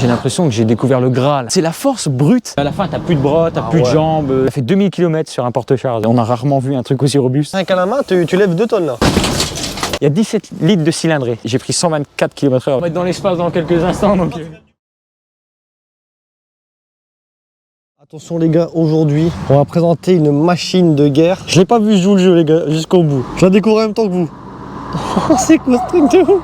J'ai l'impression que j'ai découvert le Graal. C'est la force brute. À la fin, t'as plus de bras, t'as plus de jambes. Ça fait 2000 km sur un porte-charge. On a rarement vu un truc aussi robuste. Avec à la main, tu lèves 2 tonnes là. Il y a 17 litres de cylindrée. J'ai pris 124 km/h. On va être dans l'espace dans quelques instants. Donc... Attention les gars, aujourd'hui, on va présenter une machine de guerre. Je l'ai pas vu jouer le jeu les gars, jusqu'au bout. Je la découvre en même temps que vous. C'est quoi ce truc de ouf?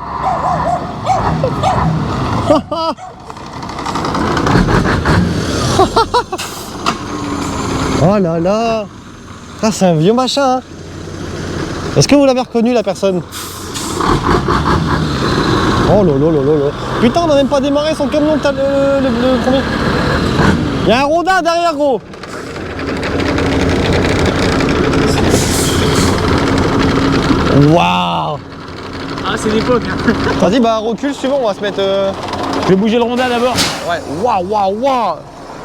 Oh là là. Ça c'est un vieux machin hein. Est-ce que vous l'avez reconnu la personne? Oh là là là là là. Putain, on n'a même pas démarré son camion le premier. Il y a un rondin derrière gros. Waouh. Ah, c'est l'époque. Hein. Vas-y, bah recule suivant, on va se mettre... Je vais bouger le rondin d'abord. Ouais, waouh, waouh, waouh.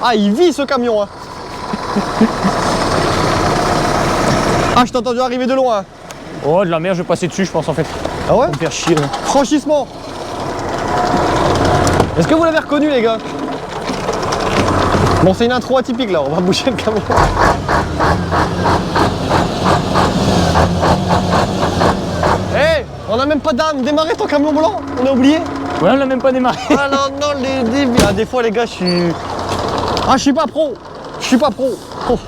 Ah, il vit ce camion hein. Ah, je t'ai entendu arriver de loin. Oh, de la merde, je vais passer dessus, je pense en fait. Ah ouais? Pour me faire chier. Là. Franchissement. Est-ce que vous l'avez reconnu les gars? Bon, c'est une intro atypique là, on va bouger le camion. Hé, on a même pas démarré ton camion volant, on a oublié. Ouais, on l'a même pas démarré. Ah non, non, les débiles. Ah, des fois les gars, je suis... Ah, je suis pas pro. Je suis pas pro. Oh.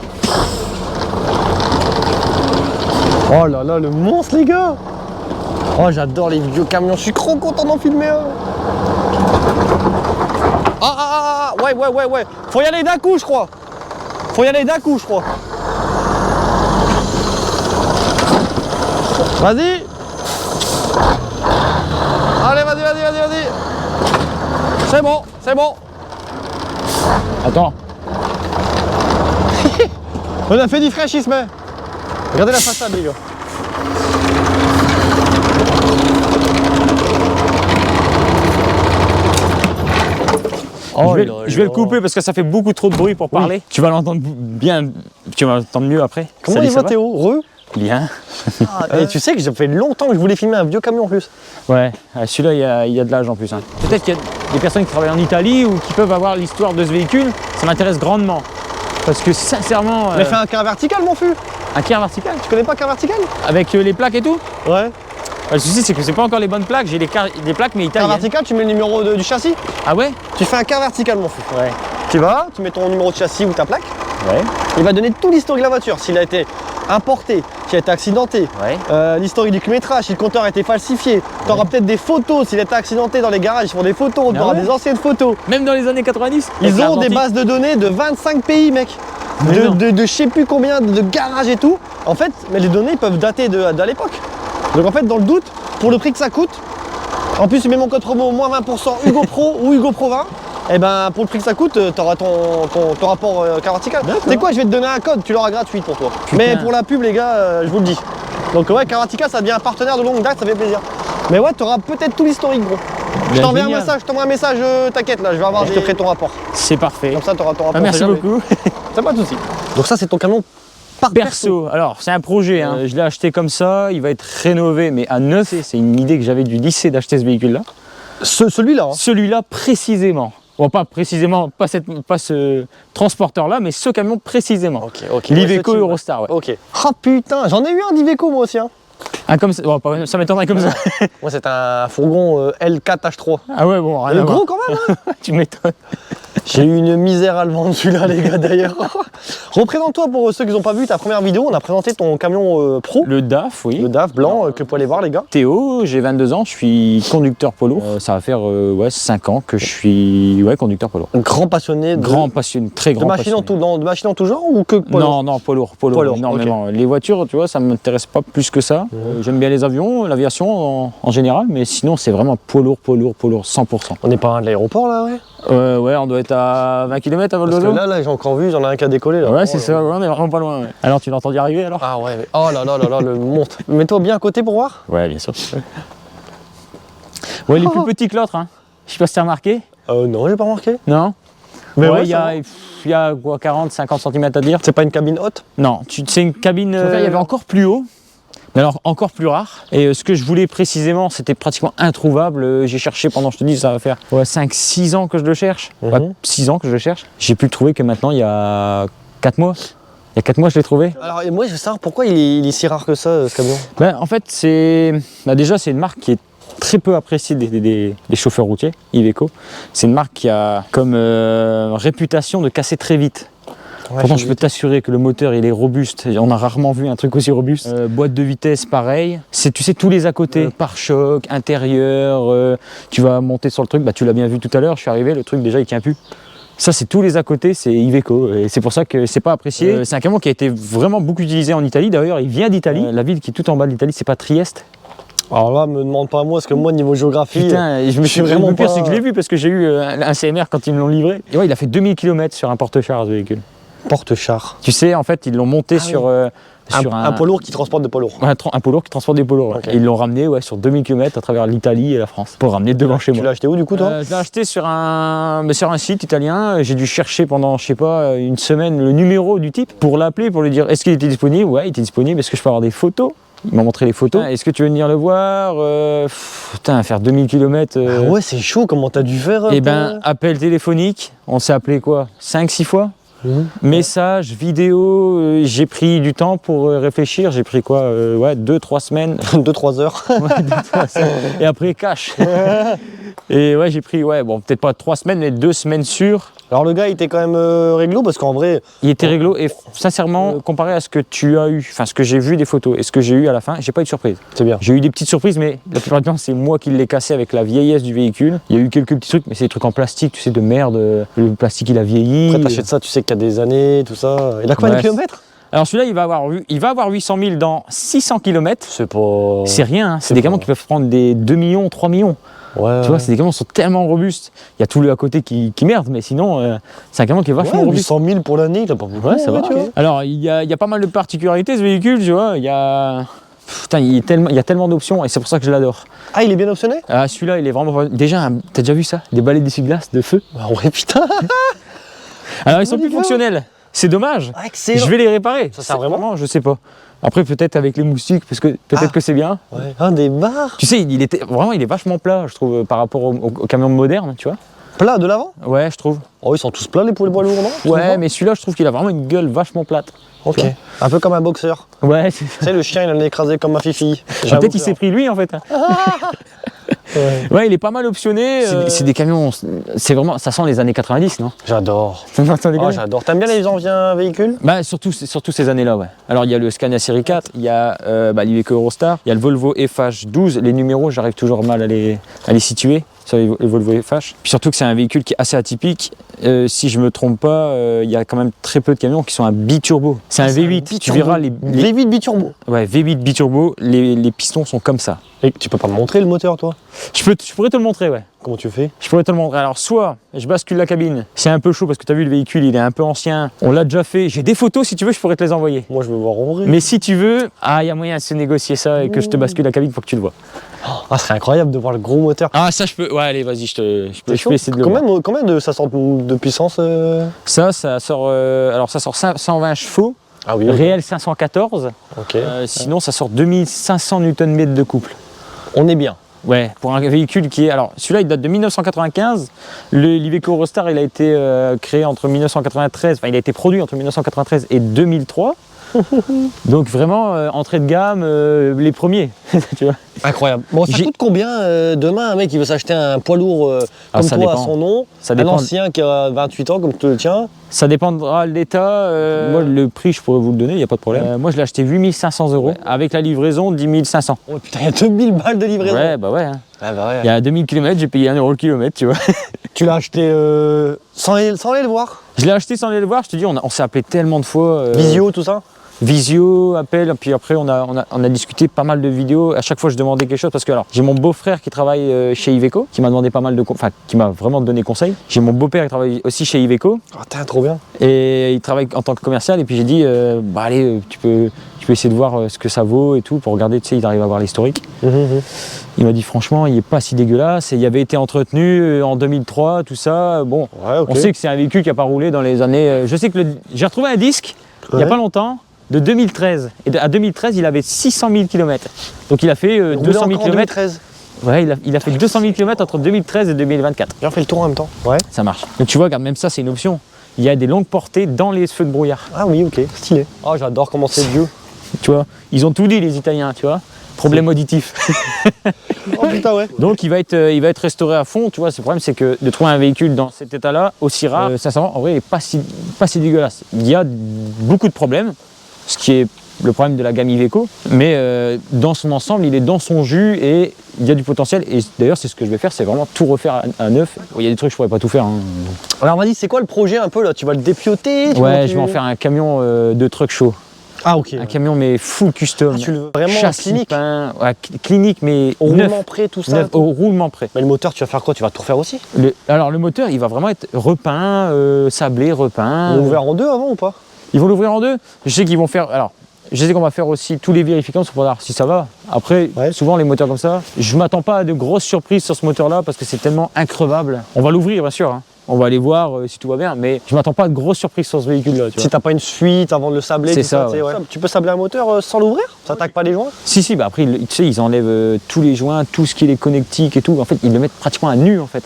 Oh là là, le monstre les gars. Oh, j'adore les vieux camions, je suis trop content d'en filmer un. Ouais. Faut y aller d'un coup, je crois. Faut y aller d'un coup, je crois. Vas-y. Allez, vas-y. C'est bon, c'est bon. Attends. On a fait du fraîchisme. Regardez la façade, les gars. Oh, je vais le couper parce que ça fait beaucoup trop de bruit pour parler. Tu vas l'entendre bien, tu vas l'entendre mieux après. Comment Salut, il va Théo? Bien. Et tu sais que ça fait longtemps que je voulais filmer un vieux camion en plus. Ouais, celui-là, il y a de l'âge en plus. Hein. Peut-être qu'il y a des personnes qui travaillent en Italie ou qui peuvent avoir l'histoire de ce véhicule. Ça m'intéresse grandement. Parce que sincèrement... Mais fais un car vertical, mon fût. Un car vertical? Tu connais pas car vertical? Avec les plaques et tout? Ouais. Le souci, c'est que c'est pas encore les bonnes plaques. J'ai des plaques, mais italiennes. Car vertical, tu mets le numéro du châssis. Ah ouais? Tu fais un car vertical, mon fût. Ouais. Tu vas, tu mets ton numéro de châssis ou ta plaque. Ouais. Il va donner tout l'historique de la voiture. S'il a été importé, s'il a été accidenté, ouais. L'historique du kilométrage, si le compteur a été falsifié. Tu auras peut-être des photos. S'il a été accidenté dans les garages, ils font des photos. Tu auras des anciennes photos. Même dans les années 90? Ils ont des bases de données de 25 pays, mec. De je sais plus combien de garages et tout. En fait, mais les données peuvent dater de l'époque. Donc en fait, dans le doute, pour le prix que ça coûte, en plus, tu mets mon code promo moins 20% Hugo Pro ou Hugo Pro 20. Et ben pour le prix que ça coûte, tu auras ton rapport car vertical. C'est quoi, je vais te donner un code, tu l'auras gratuit pour toi. Putain. Mais pour la pub les gars, je vous le dis. Donc ouais, car vertical ça devient un partenaire de longue date, ça fait plaisir. Mais ouais, tu auras peut-être tout l'historique gros. Je t'envoie un message, t'inquiète là, je vais avoir, je te ferai ton rapport. C'est parfait. Comme ça tu auras ton rapport. Merci beaucoup. C'est pas de soucis. Donc ça c'est ton camion perso. Alors c'est un projet, hein. Je l'ai acheté comme ça, il va être rénové mais à neuf. C'est une idée que j'avais du lycée d'acheter ce véhicule là. Celui-là hein. Celui-là précisément. Bon, pas précisément, pas ce transporteur-là, mais ce camion précisément. Ok. L'Iveco Eurostar, ouais. Ok. Oh putain, j'en ai eu un d'Iveco moi aussi. Hein. Ah, comme ça, bon, ça m'étonnerait comme ça. Moi, c'est un fourgon L4H3. Ah ouais, bon, rien à voir. Gros quand même, hein. Tu m'étonnes. J'ai eu une misère à le vendre celui-là, les gars, d'ailleurs. Représente-toi pour ceux qui n'ont pas vu ta première vidéo. On a présenté ton camion pro. Le DAF, oui. Le DAF blanc que vous pouvez aller voir, les gars. Théo, j'ai 22 ans, je suis conducteur poids lourd. Ça va faire 5 ans que je suis conducteur poids lourd. Un grand passionné. Grand passionné, très grand passionné. De machines en tout genre ou que poids lourd? Non, poids lourd, énormément. Okay. Les voitures, tu vois, ça ne m'intéresse pas plus que ça. J'aime bien les avions, l'aviation en général, mais sinon, c'est vraiment poids lourd, 100%. On n'est pas à l'aéroport, là, ouais? Ouais, on doit être à 20 km à vol d'oiseau. Parce que là, j'ai encore vu, j'en ai un qui a décollé là. Ouais, c'est ça, on est vraiment pas loin. Ouais. Alors, tu l'as entendu arriver alors? Ah ouais, mais... oh là là, le monstre. Mets-toi bien à côté pour voir. Ouais, bien sûr. Ouais, il est plus petit que l'autre, hein. Je sais pas si t'as remarqué. Non, j'ai pas remarqué. Non? Mais ouais, il y a quoi, 40-50 cm à dire. C'est pas une cabine haute? Non, c'est une cabine. Il y avait encore plus haut. Mais alors encore plus rare. Et ce que je voulais précisément, c'était pratiquement introuvable. J'ai cherché pendant, je te dis, ça va faire 5-6 ans que je le cherche. 6 ans que je le cherche. J'ai pu le trouver que maintenant il y a 4 mois. Il y a 4 mois, je l'ai trouvé. Alors, et moi, je veux savoir pourquoi il est si rare que ça, ce camion. Ben, en fait, déjà, c'est une marque qui est très peu appréciée des chauffeurs routiers, Iveco. C'est une marque qui a comme réputation de casser très vite. Ouais, pourtant, je peux t'assurer que le moteur, il est robuste. On a rarement vu un truc aussi robuste. Boîte de vitesse, pareil. C'est, tu sais, tous les à côté. Pare-choc, intérieur. Tu vas monter sur le truc. Bah, tu l'as bien vu tout à l'heure. Je suis arrivé, le truc déjà, il tient plus. Ça, c'est tous les à côté, c'est Iveco. Et c'est pour ça que c'est pas apprécié. C'est un camion qui a été vraiment beaucoup utilisé en Italie. D'ailleurs, il vient d'Italie. La ville qui est tout en bas de l'Italie, c'est pas Trieste. Alors là, me demande pas à moi, parce que moi, niveau géographie, putain, je me suis vraiment le pire, c'est que je l'ai vu parce que j'ai eu un CMR quand ils me l'ont livré. Et ouais, il a fait 2000 km sur un porte-char, ce véhicule. Porte-char. Tu sais, en fait, ils l'ont monté sur un poids lourd qui transporte des poids lourds. Ouais, un poids lourd qui transporte des poids lourds. Okay. Et ils l'ont ramené sur 2000 km à travers l'Italie et la France pour ramener devant chez moi. Tu l'as acheté où du coup, toi? Je l'ai acheté sur un site italien. J'ai dû chercher pendant, je sais pas, une semaine le numéro du type pour l'appeler, pour lui dire est-ce qu'il était disponible. Ouais, il était disponible. Est-ce que je peux avoir des photos? Il m'a montré les photos. Est-ce que tu veux venir le voir? Putain, faire 2000 km. Ah ouais, c'est chaud, comment t'as dû faire? Eh ben, appel téléphonique. On s'est appelé quoi? 5-6 fois? Message, vidéo, j'ai pris du temps pour réfléchir, j'ai pris quoi 2-3 semaines. 2-3 heures. Ouais, 2-3 semaines. Et après cash. Et ouais, j'ai pris, bon, peut-être pas 3 semaines, mais 2 semaines sûres. Alors le gars, il était quand même réglo, parce qu'en vrai... Il était réglo, et sincèrement, comparé à ce que tu as eu, enfin ce que j'ai vu des photos et ce que j'ai eu à la fin, j'ai pas eu de surprise. C'est bien. J'ai eu des petites surprises, mais la plupart du temps, c'est moi qui l'ai cassé avec la vieillesse du véhicule. Il y a eu quelques petits trucs, mais c'est des trucs en plastique, tu sais, de merde. Le plastique, il a vieilli. Après, t'achètes ça, tu sais qu'il y a des années, tout ça. Il a combien de kilomètres? Alors celui-là, il va avoir 800 000 dans 600 km. C'est pas... C'est rien, hein. C'est des camions qui peuvent prendre des 2 millions, 3 millions. Ouais. Tu vois, c'est des camions qui sont tellement robustes. Il y a tout le à côté qui merde, mais sinon, c'est un camion qui est vachement robuste. 800 000 pour l'année, t'as pas beaucoup. Ouais, ça va. Tu vois. Alors, il y a pas mal de particularités, ce véhicule, tu vois. Putain, il y a tellement d'options et c'est pour ça que je l'adore. Ah, il est bien optionné? Ah, celui-là, il est vraiment... Déjà, t'as déjà vu ça? Des balais d'essuie-glace de feu? Ah ouais, putain. Alors, ils sont plus fonctionnels. C'est dommage. Ah, excellent. Je vais les réparer. Ça sert vraiment? Je sais pas. Après, peut-être avec les moustiques, parce que peut-être que c'est bien. Ouais. Un des barres. Tu sais, il est vachement plat, je trouve, par rapport aux camions modernes, tu vois. Plat de l'avant? Ouais, je trouve. Oh, ils sont tous plats, les poids lourds, non? Ouais, mais celui-là, je trouve qu'il a vraiment une gueule vachement plate. Ok. Un peu comme un boxeur. Ouais. Tu sais, le chien, il en est écrasé comme ma fifi. Peut-être qu'il s'est pris lui, en fait. Ouais, il est pas mal optionné. C'est des camions, c'est vraiment, ça sent les années 90, non? J'adore. J'adore. T'aimes bien les anciens véhicules? Bah surtout ces années-là, ouais. Alors il y a le Scania série 4, il y a l'Iveco Eurostar, il y a le Volvo FH12. Les numéros, j'arrive toujours mal à les situer sur les Volvo FH. Puis surtout que c'est un véhicule qui est assez atypique. Si je me trompe pas, il y a quand même très peu de camions qui sont un biturbo. C'est un V8. Tu verras les V8 biturbo. Ouais, V8 biturbo. Les pistons sont comme ça. Et tu peux pas me montrer le moteur, toi? Je pourrais te le montrer, ouais. Comment tu fais? Je pourrais te le montrer. Alors, soit je bascule la cabine, c'est un peu chaud parce que tu as vu le véhicule, il est un peu ancien. On l'a déjà fait. J'ai des photos, si tu veux, je pourrais te les envoyer. Moi, je veux voir en vrai. Mais si tu veux, il y a moyen de se négocier ça et que je te bascule la cabine pour que tu le vois. Ah, ce serait incroyable de voir le gros moteur. Ah, ça, je peux. Ouais, allez, vas-y, je peux essayer de le voir. Combien ça sort de puissance Ça sort. Alors, ça sort 120 chevaux. Ah oui. Réel 514. Ok. Sinon, ça sort 2500 Nm de couple. On est bien. Ouais, pour un véhicule qui est... Alors, celui-là, il date de 1995. L'Iveco Eurostar, il a été créé entre 1993... Enfin, il a été produit entre 1993 et 2003. Donc, vraiment, entrée de gamme, les premiers, tu vois. Incroyable. Bon, ça coûte combien demain, un mec qui veut s'acheter un poids lourd comme toi à son nom, un ancien qui a 28 ans comme le tien? Ça dépendra de l'état. Moi, le prix, je pourrais vous le donner, il n'y a pas de problème. Moi, je l'ai acheté 8500 €. Ouais. Avec la livraison, 10 500. Oh putain, il y a 2000 balles de livraison. Ouais, bah ouais. Hein. Ah bah ouais. Il y a 2000 km, j'ai payé 1 € le kilomètre, tu vois. Tu l'as acheté sans aller le voir? Je l'ai acheté sans aller le voir, je te dis, on s'est appelé tellement de fois. Visio, tout ça? Visio, appel, puis après on a discuté pas mal de vidéos. À chaque fois je demandais quelque chose parce que alors j'ai mon beau-frère qui travaille chez Iveco, qui m'a demandé pas mal de, enfin qui m'a vraiment donné conseil. J'ai mon beau-père qui travaille aussi chez Iveco. Ah t'es trop bien. Et il travaille en tant que commercial et puis j'ai dit bah allez tu peux essayer de voir ce que ça vaut et tout pour regarder, tu sais, il arrive à voir l'historique. Il m'a dit franchement il est pas si dégueulasse et il avait été entretenu en 2003 tout ça. Bon, ouais, okay. On sait que c'est un véhicule qui a pas roulé dans les années. Je sais que j'ai retrouvé un disque il y a pas longtemps. de 2013. Et à 2013, il avait 600 000 km. Donc il a fait 200 000 km. 2013. Ouais, il a fait 200 000 km entre 2013 et 2024. J'ai fait le tour en même temps. Ouais. Ça marche. Donc tu vois, regarde, même ça, c'est une option. Il y a des longues portées dans les feux de brouillard. Ah oui, ok, stylé. Oh, j'adore comment c'est vieux. Tu vois, ils ont tout dit, les Italiens, tu vois. Problème auditif. Oh putain, ouais. Donc il va être restauré à fond, tu vois. Le problème, c'est que de trouver un véhicule dans cet état-là, aussi rare, sincèrement, en vrai, il n'est pas si dégueulasse. Il y a beaucoup de problèmes, ce qui est le problème de la gamme Iveco, mais dans son ensemble, il est dans son jus et il y a du potentiel. Et d'ailleurs, c'est ce que je vais faire, c'est vraiment tout refaire à neuf. Il y a des trucs que je pourrais pas tout faire. Hein. Alors, vas-y, c'est quoi le projet un peu là? Tu vas le dépioter? Ouais, je vais en faire un camion de truck show. Ah, ok. Un camion, mais full custom. Ah, tu le veux vraiment châssis clinique? peint, ouais, clinique, mais Au neuf. roulement près, tout ça? Neuf, au roulement près. Mais le moteur, tu vas faire quoi? Tu vas tout refaire aussi? Alors le moteur, il va vraiment être repeint, sablé, repeint. On l'ouvre en deux avant ou pas? Ils vont l'ouvrir en deux. Je sais qu'ils vont faire. Alors, je sais qu'on va faire aussi tous les vérifications pour voir si ça va. Après, souvent les moteurs comme ça, je m'attends pas à de grosses surprises sur ce moteur-là parce que c'est tellement increvable. On va l'ouvrir, bien sûr. Hein. On va aller voir si tout va bien, mais je m'attends pas à de grosses surprises sur ce véhicule-là. Si t'as pas une suite avant de le sabler, c'est tout ça. Ouais. Tu peux sabler un moteur sans l'ouvrir? Ça attaque pas les joints? Si, bah après, tu sais, ils enlèvent tous les joints, tout ce qui est les connectiques et tout. En fait, ils le mettent pratiquement à nu, en fait.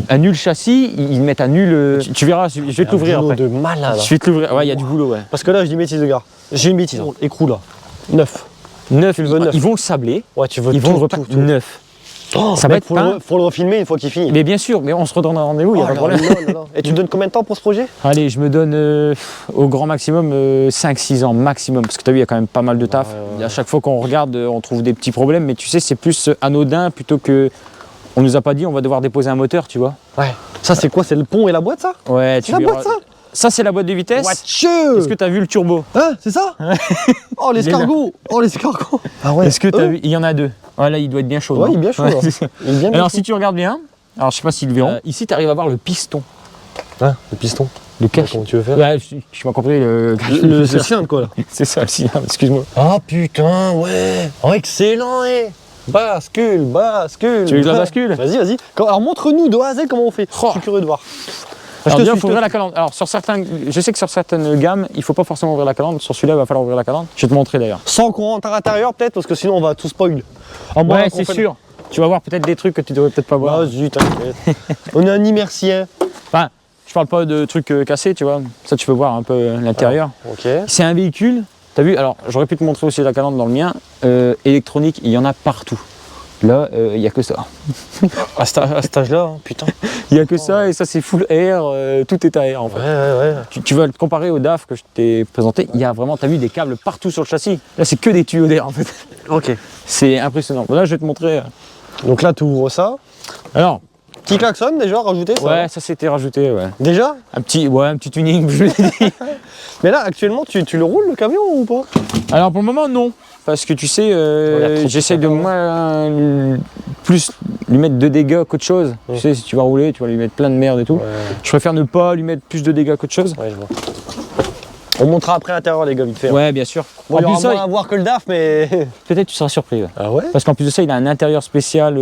À nu le châssis, ils mettent à nu le. Tu verras, je vais te l'ouvrir après. De malade. Je vais te l'ouvrir. Ouais, il y a du boulot, ouais. Parce que là, je dis bêtise de gars. J'ai une bêtise. Écrou là. Neuf. Neuf, Tu le veux neuf. Ils vont le sabler. Ouais, tu veux ils vont le repeindre neuf. Oh, ça va être faut le refilmer une fois qu'il finit. Mais bien sûr, mais on se redonne un rendez-vous, il n'y a pas de problème. Non. Et tu donnes combien de temps pour ce projet? Allez, je me donne au grand maximum 5-6 ans maximum, parce que tu as vu, il y a quand même pas mal de taf. À chaque fois qu'on regarde, on trouve des petits problèmes, mais tu sais, c'est plus anodin plutôt que. On nous a pas dit, on va devoir déposer un moteur, tu vois. Ouais. Ça, c'est quoi? C'est le pont et la boîte, ça? Ouais, c'est la boîte, ça? Ça, c'est la boîte de vitesse. Est-ce que tu as vu le turbo? Hein, c'est ça? Oh, l'escargot! Oh, l'escargot! Ah ouais. Est-ce que tu as vu? Il y en a deux. Voilà, il doit être bien chaud. Ouais, il est bien chaud. Alors, si tu regardes bien, alors je sais pas s'ils le verront, ici, tu arrives à voir le piston. Hein, le piston? Le cache. Comment tu veux faire? Ouais, je m'as compris. Le cylindre, quoi, là. C'est ça, le cylindre, excuse-moi. Ah, putain, ouais! Oh, excellent, Bascule. Tu veux que je la bascule? Vas-y. Alors, montre-nous de A à Z comment on fait. Je suis curieux de voir. Alors déjà, il faut ouvrir la calandre. Alors, je sais que sur certaines gammes, il ne faut pas forcément ouvrir la calandre. Sur celui-là, il va falloir ouvrir la calandre. Je vais te montrer d'ailleurs. Sans qu'on rentre à l'intérieur, peut-être, parce que sinon, on va tout spoil. Ouais, c'est sûr. Tu vas voir peut-être des trucs que tu devrais peut-être pas voir. Vas-y, t'inquiète. On est un immersien. Enfin, je parle pas de trucs cassés, tu vois. Ça, tu peux voir un peu l'intérieur. Ok. C'est un véhicule. T'as vu? Alors, j'aurais pu te montrer aussi la calandre dans le mien. Électronique, il y en a partout. Là, il n'y a que ça. À cet âge-là, hein, putain. Il n'y a que ça, et ça c'est full air, tout est à air en fait. Ouais. Tu vas le comparer au DAF que je t'ai présenté, il y a vraiment, tu as vu des câbles partout sur le châssis. Là c'est que des tuyaux d'air en fait. Ok. C'est impressionnant. Là je vais te montrer. Donc là tu ouvres ça. Alors. Petit klaxon déjà rajouté ça? Ouais, ça c'était rajouté, ouais. Déjà? Un petit tuning, je l'ai dit. Mais là actuellement tu le roules le camion ou pas? Alors pour le moment non. Parce que tu sais, j'essaie de moins plus lui mettre de dégâts qu'autre chose. Tu sais, si tu vas rouler, tu vas lui mettre plein de merde et tout. Ouais. Je préfère ne pas lui mettre plus de dégâts qu'autre chose. Ouais, je vois. On montrera après l'intérieur les gars, vite fait. Ouais, bien sûr. Bon, il y aura moins à voir que le DAF, mais... Peut-être tu seras surpris. Ouais. Ah ouais? Parce qu'en plus de ça, il a un intérieur spécial.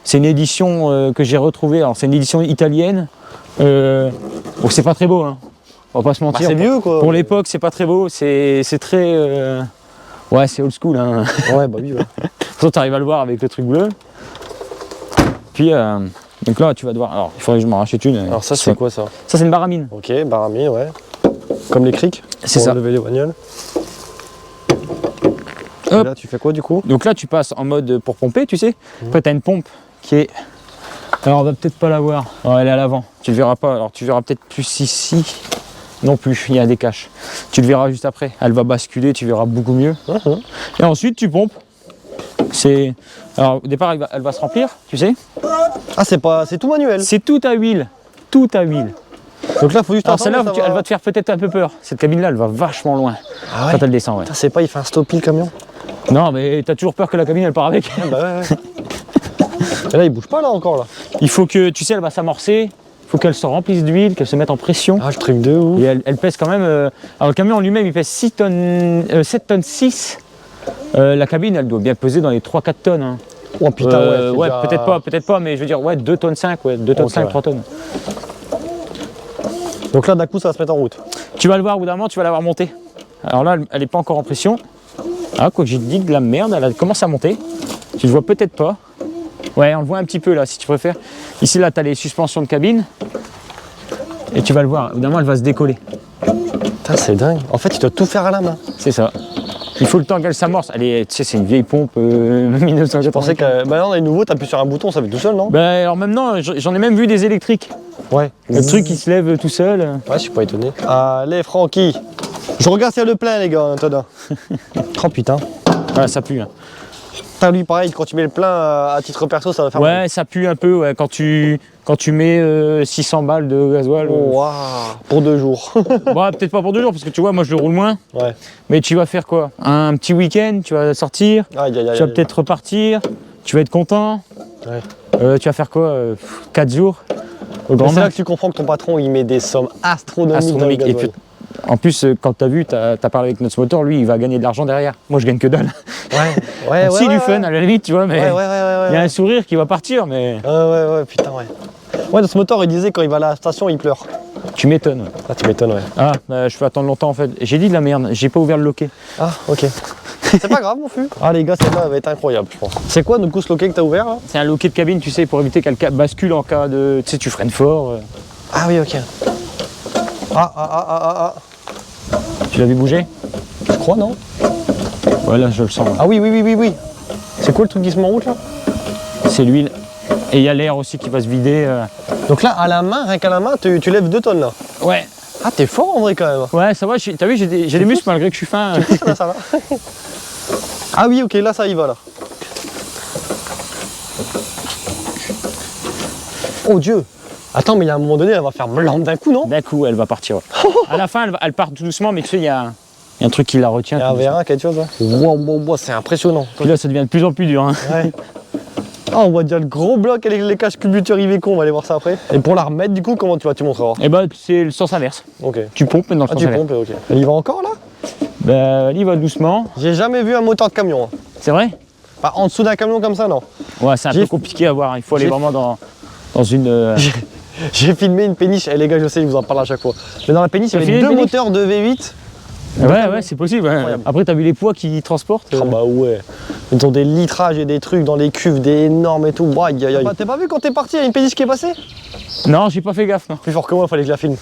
C'est une édition que j'ai retrouvée. Alors c'est une édition italienne. Bon, c'est pas très beau, hein. On va pas se mentir. Bah, c'est vieux quoi. Pour l'époque, c'est pas très beau. C'est très... Ouais, c'est old school. Hein. Ouais, bah oui. Ouais. De toute façon, tu arrives à le voir avec le truc bleu. Puis, donc là, tu vas devoir. Alors, il faudrait que je m'en rachète une. Alors, ça, c'est quoi ça? Ça, c'est une baramine. Ok, baramine, ouais. Comme les crics. C'est ça. Pour lever les bagnoles. Et là, tu fais quoi du coup? Donc là, tu passes en mode pour pomper, tu sais. Après, tu as une pompe qui est. Alors, on va peut-être pas la voir. Alors, elle est à l'avant. Tu le verras pas. Alors, tu verras peut-être plus ici. Non plus, il y a des caches. Tu le verras juste après. Elle va basculer, tu verras beaucoup mieux. Et ensuite, tu pompes. Alors, au départ, elle va se remplir, tu sais. Ah, c'est tout manuel? C'est tout à huile. Tout à huile. Donc là, il faut juste attendre. Alors, celle-là, elle va te faire peut-être un peu peur. Cette cabine-là, elle va vachement loin. Ah ouais? Quand elle descend, ouais. C'est pas, il fait un stoppie le camion? Non, mais t'as toujours peur que la cabine, elle part avec. Ah, bah ouais. Et là, il bouge pas là encore là. Il faut que, tu sais, elle va s'amorcer. Il faut qu'elle se remplisse d'huile, qu'elle se mette en pression. Ah, le truc de ouf. Et elle pèse quand même. Alors, le camion en lui-même, il pèse 7 tonnes 6. La cabine, elle doit bien peser dans les 3-4 tonnes. Hein. Oh putain, ouais, déjà... peut-être pas, mais je veux dire, ouais, 2 tonnes 5, ouais, 2 tonnes 5, 3 tonnes. Donc là, d'un coup, ça va se mettre en route. Tu vas le voir, au bout d'un moment, tu vas l'avoir monté. Alors là, elle n'est pas encore en pression. Ah, quoi que j'ai dit de la merde, elle commence à monter. Tu le vois peut-être pas. Ouais, on le voit un petit peu là, si tu préfères. Ici, là, tu as les suspensions de cabine. Et tu vas le voir, évidemment, elle va se décoller. Putain, c'est dingue. En fait, tu dois tout faire à la main. C'est ça. Il faut le temps qu'elle s'amorce. Elle est, tu sais, c'est une vieille pompe 1980. Je pensais que maintenant, les nouveaux, t'appuies sur un bouton, ça fait tout seul, non? Bah, alors maintenant, j'en ai même vu des électriques. Ouais. Le truc qui se lève tout seul. Ouais, je suis pas étonné. Allez, Francky. Je regarde s'il y a le plein, les gars, Antonin. Oh putain. Voilà, ça pue. Hein. Putain, lui, pareil, quand tu mets le plein à titre perso, ça va faire mal. Ouais, ça pue un peu, ouais, quand tu mets 600 balles de gasoil. Oh, waouh. Pour 2 jours. Bon, peut-être pas pour 2 jours, parce que tu vois, moi je le roule moins. Ouais. Mais tu vas faire quoi? Un petit week-end, tu vas sortir, Aïe, aïe, aïe, tu vas aïe. peut-être repartir, tu vas être content. Ouais. Tu vas faire quoi? 4 jours au Mais grand c'est là max. que tu comprends que ton patron, il met des sommes astronomiques dans le Astronomique. Et gasoil. puis, en plus, quand tu as vu, tu as parlé avec notre moteur, lui, il va gagner de l'argent derrière. Moi, je gagne que dalle. Ouais, Si, du fun, à la limite, tu vois, mais Ouais, ouais, ouais, il y a ouais. un sourire qui va partir, mais Ouais, putain, ouais. Ouais, dans ce moteur, il disait quand il va à la station, il pleure. tu m'étonnes. Ouais. Ah, tu m'étonnes, ouais. Ah, bah, je peux attendre longtemps en fait. J'ai dit de la merde, j'ai pas ouvert le loquet. Ah, ok. C'est pas grave, mon fût. Ah, les gars, celle-là elle va être incroyable, je pense. C'est quoi, du coup, ce loquet que t'as ouvert, là? C'est un loquet de cabine, tu sais, pour éviter qu'elle bascule en cas de. Tu sais, tu freines fort. Ah, oui, ok. Ah. Tu l'as vu bouger? Je crois, non? Ouais, là, je le sens. Ah, oui. C'est quoi le truc qui se met en route, là? C'est l'huile. Et il y a l'air aussi qui va se vider. Donc là, à la main, rien qu'à la main, tu lèves 2 tonnes, là. Ouais. Ah, t'es fort, en vrai, quand même. Ouais, ça va, t'as vu, j'ai des muscles malgré que je suis fin. Ça va. Ah oui, ok, là, ça y va, là. Oh, Dieu. Attends, mais il y a un moment donné, elle va faire blanc d'un coup, non? D'un coup, elle va partir. Ouais. À la fin, elle part tout doucement, mais tu sais, il y a un truc qui la retient. Il y a un tout doucement. V1, quelque chose, là. Wow, c'est impressionnant. Puis là, ça devient de plus en plus dur. Hein. Ouais. Ah, on voit déjà le gros bloc avec les caches culbuteurs Iveco, on va aller voir ça après. Et pour la remettre, du coup, comment tu montreras? Et bah, c'est le sens inverse. Ok. Tu pompes, mais dans le Ah, sens tu inverse. pompes, ok. Elle y va encore, là? Bah, elle y va doucement. J'ai jamais vu un moteur de camion. Hein. C'est vrai? Pas en dessous d'un camion comme ça, non. Ouais, c'est un J'ai- peu compliqué à voir. Il faut aller j'ai- vraiment dans une. J'ai filmé une péniche. Eh, les gars, je sais, je vous en parle à chaque fois. Mais dans la péniche, il y T'as avait filmé 2 une péniche moteurs de V8. Ouais, c'est possible. Ouais. Incroyable. Après, t'as vu les poids qu'ils transportent Ah bah ouais. Ils ont des litrages et des trucs dans les cuves, des énormes et tout. Bah, aïe, aïe, aïe. T'as pas vu quand t'es parti, il y a une péniche qui est passée? Non, j'ai pas fait gaffe. Non. Plus fort que moi, il fallait que je la filme.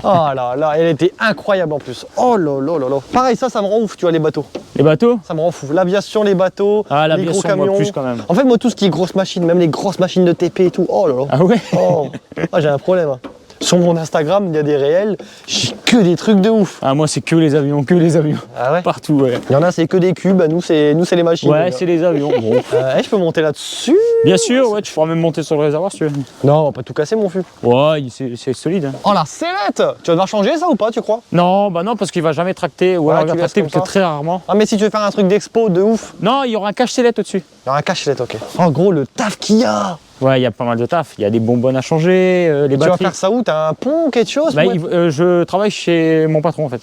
Oh là, elle était incroyable en plus. Oh là là. Pareil, ça me rend ouf, tu vois, les bateaux. Les bateaux? Ça me rend fou. L'aviation, les bateaux, Ah, les gros l'aviation, moi, camions. plus quand même. En fait, moi, tout ce qui est grosses machines, même les grosses machines de TP et tout. Oh là là. Ah ouais? Oh. Ah, j'ai un problème. Hein. Sur mon Instagram, il y a des réels, j'ai que des trucs de ouf. Ah, moi, c'est que les avions, que les avions. Ah ouais? Partout, ouais. Il y en a, c'est que des cubes. Nous, c'est les machines. Ouais, les gars. c'est les avions. Bon. Je peux monter là-dessus? Bien sûr, ouais, tu pourras même monter sur le réservoir si tu veux. Non, on va pas tout casser, mon fût. Ouais, c'est solide. Hein. Oh la sellette! Tu vas devoir changer ça ou pas, tu crois? Non, bah non, parce qu'il va jamais tracter. Ou Ouais, alors il tu va laisses tracter comme que ça. très rarement. Ah, mais si tu veux faire un truc d'expo de ouf, Non, il y aura un cache-sellette au-dessus. il y aura un cache-sellette, ok. En gros, le taf qu'il y a! Ouais, il y a pas mal de taf. Il y a des bonbonnes à changer, les Tu vas batteries. faire ça où? T'as un pont, quelque chose? Bah, pour je travaille chez mon patron en fait.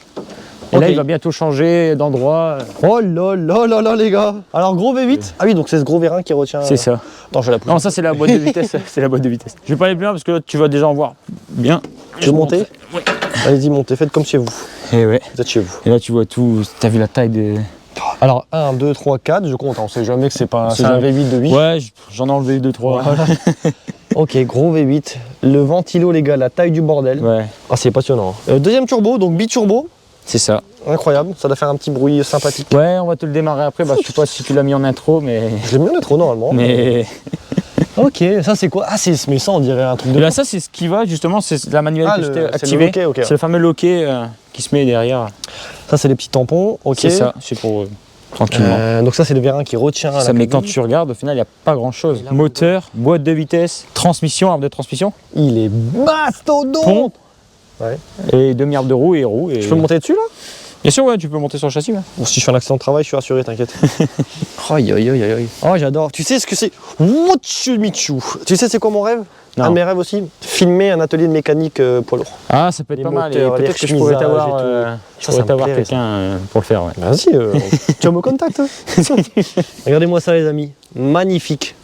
Et Ok. là, il va bientôt changer d'endroit. Oh là, les gars! Alors, gros V8? Ah oui, donc c'est ce gros vérin qui retient. C'est ça. Attends, je vais la pousser. Non, ça, c'est la boîte de vitesse. C'est la boîte de vitesse. Je vais pas aller plus loin parce que là, tu vas déjà en voir bien. Tu veux monter? Allez-y, montez, faites comme chez vous. Et ouais. Vous êtes chez vous. Et là, tu vois tout. T'as vu la taille des. Alors, 1, 2, 3, 4, je compte. On sait jamais que c'est pas C'est c'est un jamais. V8 de 8. Ouais, j'en ai enlevé 2-3. Ok, gros V8. Le ventilo, les gars, la taille du bordel. Ouais, Ah, c'est passionnant. Deuxième turbo, donc biturbo. c'est ça. Incroyable, ça doit faire un petit bruit sympathique. Ouais, on va te le démarrer après. Bah, je sais pas si tu l'as mis en intro, mais. Je l'ai mis en intro normalement. Mais. Ok, ça c'est quoi? Ah, mais ça on dirait un truc de. Et là, ça, c'est ce qui va justement. C'est la manuelle Ah, que le- je t'ai c'est le activée. loquet, ok. C'est le fameux loquet qui se met derrière. Ça c'est les petits tampons, ok. C'est ça, c'est pour tranquillement. Donc ça c'est le vérin qui retient. Ça, la mais quand cabine. tu regardes, au final, il n'y a pas grand chose. Et là, Moteur, boîte de vitesse, transmission, arbre de transmission, Il est mastodonte. pompe Ouais. et demi-arbre de roue et roue. Et... Je peux monter dessus là? Bien sûr, ouais, tu peux monter sur le châssis. Ouais. Bon, si je fais un accident de travail, je suis rassuré, t'inquiète. Aïe aïe aïe aïe. Oh, j'adore. Tu sais ce que c'est? Watchumichu. Tu sais c'est quoi mon rêve? Non. Un de mes rêves aussi, filmer un atelier de mécanique poids lourd. Ah, ça peut être Les pas mal. Et moteurs, les peut-être que je pourrais rechemisages t'avoir et tout. je Ça pourrais me t'avoir plairait, quelqu'un pour le faire. Ouais. Vas-y, tu me contactes. Regardez-moi ça les amis, magnifique.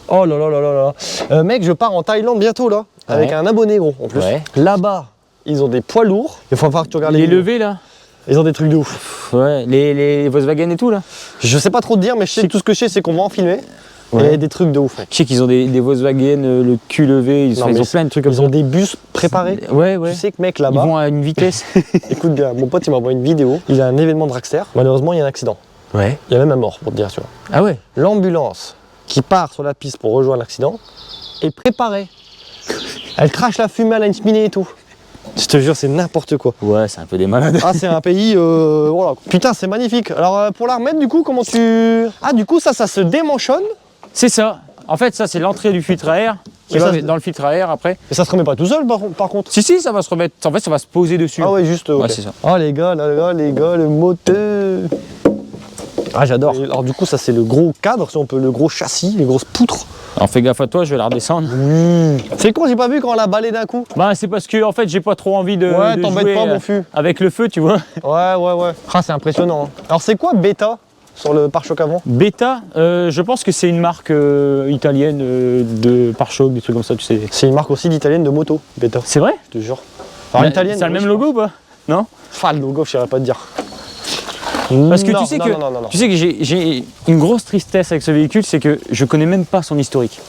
Oh là là là là là. Mec, je pars en Thaïlande bientôt là, avec Ouais. un abonné gros en plus. Ouais. Là-bas, ils ont des poids lourds. Il faut voir que tu regardes Il est vidéos. levé là. Ils ont des trucs de ouf. Ouais, les Volkswagen et tout là. Je sais pas trop te dire, mais je sais tout ce que je sais, c'est qu'on va en filmer. Ouais. Et il y a des trucs de ouf, mec. Je sais qu'ils ont des Volkswagen, le cul levé, ils ont plein de trucs comme Ils ça. ont des bus préparés. Ouais, ouais. Tu sais que mec Ils là-bas, vont à une vitesse. écoute bien, mon pote il m'a envoyé une vidéo. Il a un événement de dragster. Malheureusement, il y a un accident. Ouais. Il y a même un mort pour te dire, tu vois. Ah ouais. L'ambulance qui part sur la piste pour rejoindre l'accident est préparée. Elle crache la fumée à la inspinée et tout. Je te jure, c'est n'importe quoi. Ouais, c'est un peu des malades. Ah, c'est un pays, voilà. Putain, c'est magnifique. Alors, pour la remettre, du coup, comment tu... Ah, du coup, ça se démanchonne. C'est ça. En fait, ça, c'est l'entrée du filtre à air. Qui Mais va ça, dans le filtre à air après. Et ça se remet pas tout seul, par contre. Si, ça va se remettre. En fait, ça va se poser dessus. Ah ouais, juste, ok. Ouais, c'est ça. Ah, les gars, là, les gars, le moteur. Ah, j'adore. Alors, du coup, ça, c'est le gros cadre, si on peut, le gros châssis, les grosses poutres. Alors, fais gaffe à toi, je vais la redescendre. C'est con, j'ai pas vu quand on l'a balayé d'un coup. Bah, c'est parce que, en fait, j'ai pas trop envie de. Ouais, de t'embête jouer, pas, mon fût. avec le feu, tu vois. Ouais. Ah, c'est impressionnant. Hein. Alors, c'est quoi Beta sur le pare-choc avant? Beta, je pense que c'est une marque italienne de pare-choc, des trucs comme ça, tu sais. C'est une marque aussi d'italienne de moto, Beta. C'est vrai? Je te jure. Alors, italienne. Ça a le oui, même je logo ou pas? Non? Enfin, le logo, je saurais pas te dire. Parce que Non, tu sais non, que, non. tu sais que j'ai une grosse tristesse avec ce véhicule, c'est que je connais même pas son historique.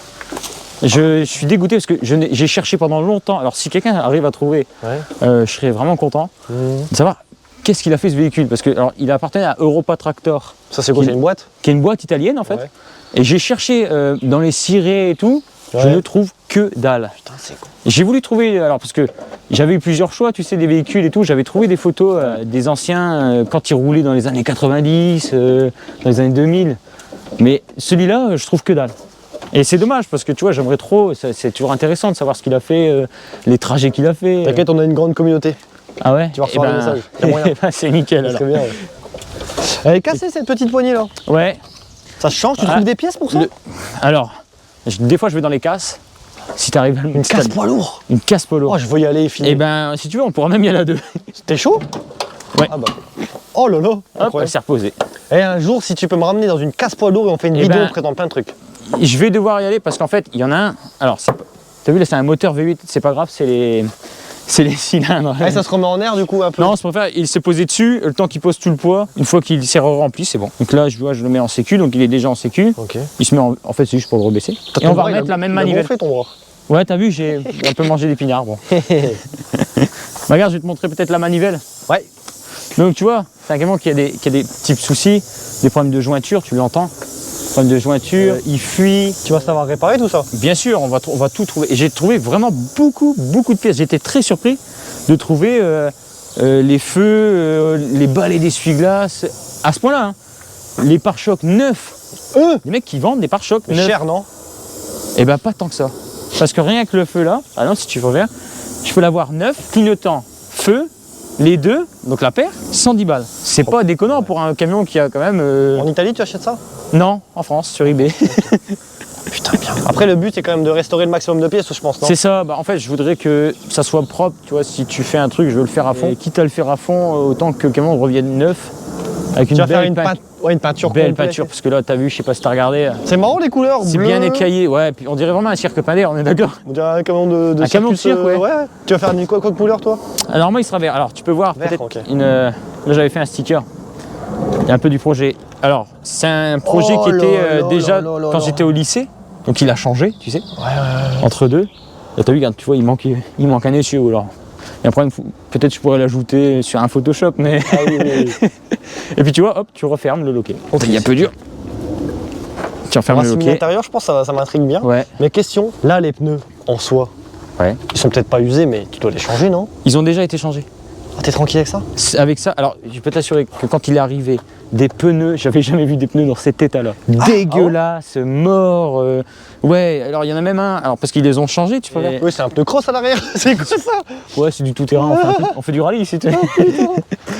Je suis dégoûté parce que j'ai cherché pendant longtemps. Alors si quelqu'un arrive à trouver, Ouais. je serais vraiment content de savoir qu'est-ce qu'il a fait ce véhicule. Parce que alors, il appartenait à Europa Tractor, Ça, c'est quoi? C'est une boîte? qui est une boîte italienne en fait. Ouais. Et j'ai cherché dans les cirés et tout, je Ouais. ne trouve que dalle. Putain, c'est con. J'ai voulu trouver, alors parce que j'avais eu plusieurs choix, tu sais, des véhicules et tout, j'avais trouvé des photos des anciens quand ils roulaient dans les années 90, dans les années 2000. Mais celui-là, je trouve que dalle. Et c'est dommage parce que tu vois, j'aimerais trop, c'est toujours intéressant de savoir ce qu'il a fait, les trajets qu'il a fait. T'inquiète, on a une grande communauté. Ah ouais? Tu vas recevoir Eh le message. Y a moyen. c'est nickel Ça alors. serait bien, ouais. Elle est cassée cette petite poignée là. Ouais, Ça change, tu trouves des pièces pour ça? alors, des fois je vais dans les casses. Si t'arrives à Une casse poids lourd. Une casse poids lourd. Oh, je veux y aller, fini. Et ben, si tu veux, on pourra même y aller à deux. T'es chaud? Ouais. Ah bah. Oh là là. Hop, elle Incroyable. s'est reposée. Et un jour, si tu peux me ramener dans une casse poids lourd et on fait une Eh vidéo, ben- on présente plein de trucs. Je vais devoir y aller parce qu'en fait, il y en a un. Alors, t'as vu là, c'est un moteur V8, c'est pas grave, c'est les cylindres. Et ça se remet en air du coup un peu. Non, je préfère, il s'est posé dessus, le temps qu'il pose tout le poids, une fois qu'il s'est rempli, c'est bon. Donc là, je le mets en sécu, donc il est déjà en sécu. Ok. Il se met en fait, c'est juste pour le rebaisser. T'as Et ton on va bras, il a- remettre la même il a manivelle. gonflé ton bras. Ouais, t'as vu, j'ai un peu mangé d'épinards, bon. Bah, regarde, je vais te montrer peut-être la manivelle. Ouais. Donc tu vois, c'est un camion qui a des petits soucis, des problèmes de jointure, tu l'entends. Problèmes de jointure, il fuit. Tu vas savoir réparer tout ça. Bien sûr, on va tout trouver. Et j'ai trouvé vraiment beaucoup de pièces. J'étais très surpris de trouver les feux, les balais d'essuie-glace, à ce point-là. Hein. Les pare-chocs neufs. Les mecs qui vendent des pare-chocs Mais neufs. cher, non? Eh ben pas tant que ça. Parce que rien que le feu là, ah non, si tu reviens, je peux l'avoir neuf, clignotant, feu, les deux, donc la paire, 110 balles. C'est pas déconnant pour un camion qui a quand même... En Italie, tu achètes ça? Non, en France, sur eBay. Putain, bien. Après, le but, c'est quand même de restaurer le maximum de pièces, je pense, non? C'est ça, bah, en fait je voudrais que ça soit propre, tu vois, si tu fais un truc, je veux le faire à fond. Et quitte à le faire à fond, autant que le camion revienne neuf, avec une Tu vas faire belle, une peinture belle complète. peinture, parce que là t'as vu, je sais pas si t'as regardé, C'est marrant les couleurs, c'est bleu. bien écaillé, ouais, puis on dirait vraiment un cirque Pinder, on est d'accord. On dirait un camion de Un camion de circus, cirque, ouais. Tu vas faire quoi de couleur, toi? Alors moi il sera vert, alors tu peux voir Vert, peut-être ok. une... là j'avais fait un sticker, il y a un peu du projet. Alors c'est un projet Oh qui était là là déjà là là quand là. j'étais au lycée, donc il a changé, tu sais, Ouais. entre deux. Là t'as vu, regarde, tu vois, il manque un essieu, alors. Il y a un problème, peut-être je pourrais l'ajouter sur un Photoshop, mais... Ah oui. Et puis tu vois, hop, tu refermes le loquet. Il est un peu dur. Tu refermes le Racine loquet. intérieur, je pense que ça m'intrigue bien. Ouais. Mais question, là, les pneus, en soi, Ouais. ils sont peut-être pas usés, mais tu dois les changer, non? Ils ont déjà été changés. Ah, t'es tranquille avec ça? Avec ça, alors je peux t'assurer que quand il est arrivé, des pneus, j'avais jamais vu des pneus dans cet état-là. Dégueulasse, mort. Ouais, alors il y en a même un, alors parce qu'ils les ont changés, tu peux voir. Oui, c'est un pneu cross à l'arrière, c'est quoi ça? Ouais, c'est du tout-terrain, on fait du rallye ici. tu sais.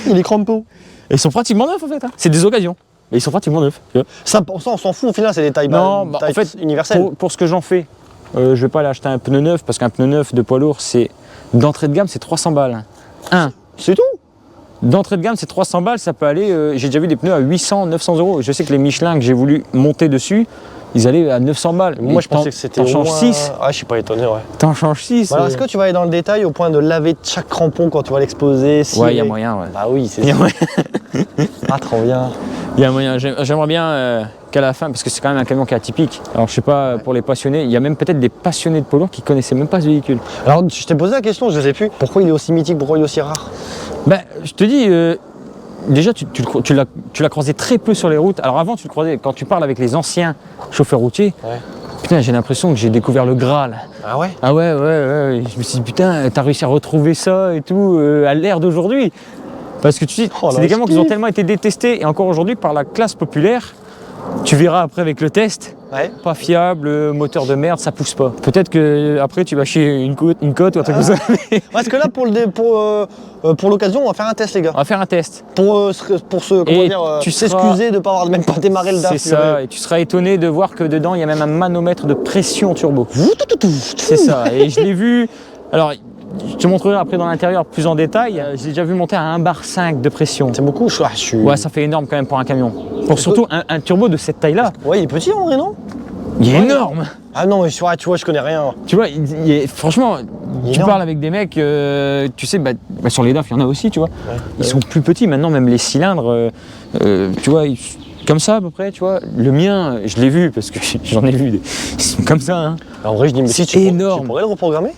Il est crampo. Et ils sont pratiquement neufs en fait. Hein. C'est des occasions, mais ils sont pratiquement neufs. Tu vois. Ça, on s'en fout, au final, c'est des tailles, Non, bah, tailles en fait, universelles. pour ce que j'en fais, je vais pas aller acheter un pneu neuf parce qu'un pneu neuf de poids lourd, c'est d'entrée de gamme, c'est 300 balles. Un. C'est tout? D'entrée de gamme, c'est 300 balles, ça peut aller. J'ai déjà vu des pneus à 800, 900 euros. Je sais que les Michelin que j'ai voulu monter dessus, ils allaient à 900 balles. Moi, je pensais que c'était. T'en changes 6. Ah, je suis pas étonné, ouais. T'en changes 6. Alors, est-ce que tu vas aller dans le détail au point de laver chaque crampon quand tu vas l'exposer? Ouais, il y a moyen, ouais. Bah oui, c'est Il y a ça. moyen. Ah, trop bien. Il y a moyen. J'aimerais bien qu'à la fin, parce que c'est quand même un camion qui est atypique. Alors, je sais pas, pour les passionnés, il y a même peut-être des passionnés de poids lourd qui connaissaient même pas ce véhicule. Alors, je t'ai posé la question, je sais plus. Pourquoi il est aussi mythique, pourquoi il est aussi rare? Ben, je te dis, déjà, tu l'as croisé très peu sur les routes. Alors, avant, tu le croisais, quand tu parles avec les anciens chauffeurs routiers, Ouais. putain, j'ai l'impression que j'ai découvert le Graal. Ah ouais? Ah ouais. Je me suis dit, putain, t'as réussi à retrouver ça et tout à l'ère d'aujourd'hui. Parce que tu sais, Oh c'est là, des camions je qui ont kiffe. tellement été détestés, et encore aujourd'hui, par la classe populaire. Tu verras après avec le test, Ouais. pas fiable, moteur de merde, ça pousse pas. Peut-être que après tu vas chier une côte ou un truc comme ça. Ouais, parce que là, pour l'occasion, on va faire un test, les gars. On va faire un test. Pour se Et tu s'excuser de ne pas avoir même pas démarré le DAF. C'est ça, et tu seras étonné de voir que dedans il y a même un manomètre de pression turbo. C'est ça, et je l'ai vu. Alors, je te montrerai après dans l'intérieur plus en détail. J'ai déjà vu monter à 1,5 bar de pression. C'est beaucoup, je suis. Ouais, ça fait énorme quand même pour un camion. Pour surtout un turbo de cette taille-là. Ouais, il est petit en vrai, non? Il est énorme. Ah non, mais tu vois, je connais rien. Tu vois, franchement, Il est tu énorme. parles avec des mecs, tu sais, sur les DAF, il y en a aussi, tu vois. Ouais. Ils sont plus petits maintenant, même les cylindres, tu vois, comme ça à peu près, tu vois. Le mien, je l'ai vu parce que j'en ai vu, ils sont comme ça. Hein. En vrai, je dis, mais C'est si tu énorme. tu pourrais le reprogrammer?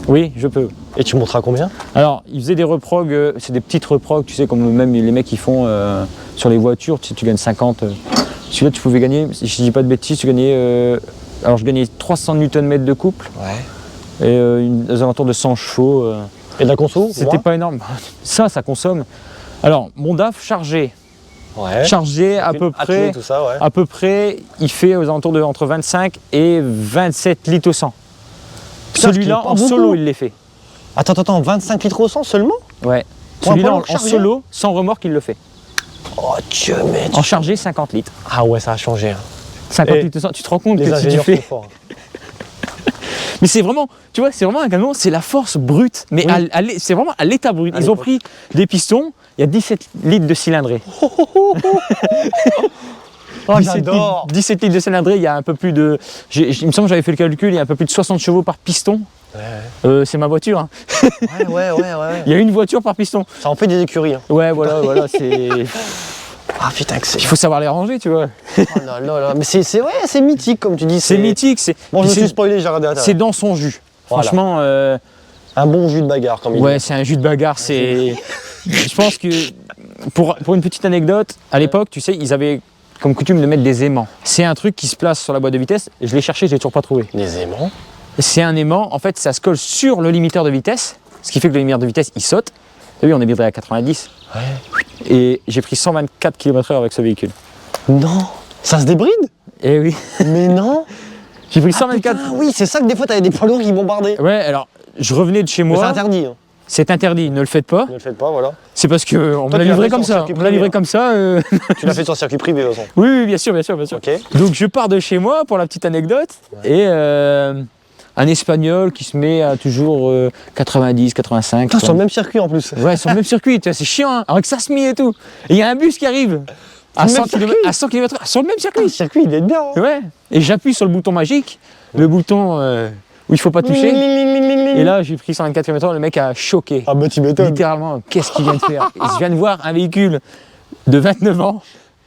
Oui, je peux. Et tu monteras combien? Alors, ils faisaient des reprogs, c'est des petites reprogs, tu sais, comme même les mecs qui font sur les voitures, tu sais, tu gagnes 50. Celui-là, tu pouvais gagner, si je dis pas de bêtises, tu gagnais. Alors, je gagnais 300 Nm de couple Ouais. et aux alentours de 100 chevaux. Et de la conso? C'était pas énorme. Ça consomme. Alors, mon DAF chargé. Ouais. Chargé à peu Attelé, près. tout ça, ouais. À peu près, il fait aux alentours de entre 25 et 27 litres au 100. Putain, ce qui Celui-là, est pas en beaucoup. solo, il les fait. Attends, 25 litres au 100 seulement? Ouais. Pour un Celui-là, poids en lourd chargé solo, sans remorque, il le fait. Oh Dieu, mais. En chargé, 50 litres. Ah ouais, ça a changé. Hein. 50 Et litres au 100, tu te rends compte Les que si tu ingénieurs fais. sont forts. Mais c'est vraiment, tu vois, c'est vraiment un camion, c'est la force brute. Mais Oui. c'est vraiment à l'état brut. À Ils ont l'époque. pris des pistons, il y a 17 litres de cylindrée. Oh, 17 j'adore. 17 litres de cylindrée, il y a un peu plus de. Il me semble que j'avais fait le calcul, il y a un peu plus de 60 chevaux par piston. C'est ma voiture. Hein. Ouais. Il y a une voiture par piston. Ça en fait des écuries. Hein. Ouais, voilà, c'est. Ah putain, que c'est. Il faut savoir les ranger, tu vois. Oh là. Mais c'est ouais, c'est mythique, comme tu dis. C'est mythique, c'est. Bon, je me c'est- suis spoilé, j'ai regardé à C'est dans son jus. Voilà. Franchement, un bon jus de bagarre, comme il ouais, dit. c'est un jus de bagarre. C'est. Je pense que pour une petite anecdote, à l'époque, tu sais, ils avaient comme coutume de mettre des aimants. C'est un truc qui se place sur la boîte de vitesse. Je l'ai cherché, je l'ai toujours pas trouvé. Les aimants. C'est un aimant, en fait, ça se colle sur le limiteur de vitesse, ce qui fait que le limiteur de vitesse, il saute. T'as vu, on est bridé à 90. Ouais. Et j'ai pris 124 km/h avec ce véhicule. Non. Ça se débride? Eh oui, Mais non. j'ai pris Ah, 124. putain, oui, c'est ça que des fois, t'avais des poids lourds qui bombardaient. Ouais, alors, je revenais de chez Mais c'est moi. interdit. Hein. C'est interdit, ne le faites pas. Ne le faites pas, voilà. C'est parce qu'on me Toi, l'a tu l'as livré fait comme sur ça. circuit On me l'a livré privé, comme ça. Tu l'as fait sur circuit privé, de toute façon. Oui, bien sûr. Ok. Donc je pars de chez moi pour la petite anecdote. Et un Espagnol qui se met à toujours 90, 85. Putain, sur le même circuit en plus. Ouais, sur le même circuit, tu vois, c'est chiant, hein, avec ça se met et tout. Et il y a un bus qui arrive à Sur le 100 même km, à 100 km/h, sur le même Putain, circuit. le circuit, il est bien. Hein. Ouais. Et j'appuie sur le bouton magique, le bouton où il faut pas toucher. Et là, j'ai pris 124 km/h, le mec a choqué. Ah bah tu m'étonnes. Littéralement, qu'est-ce qu'il vient de faire? Et je viens de voir un véhicule de 29 ans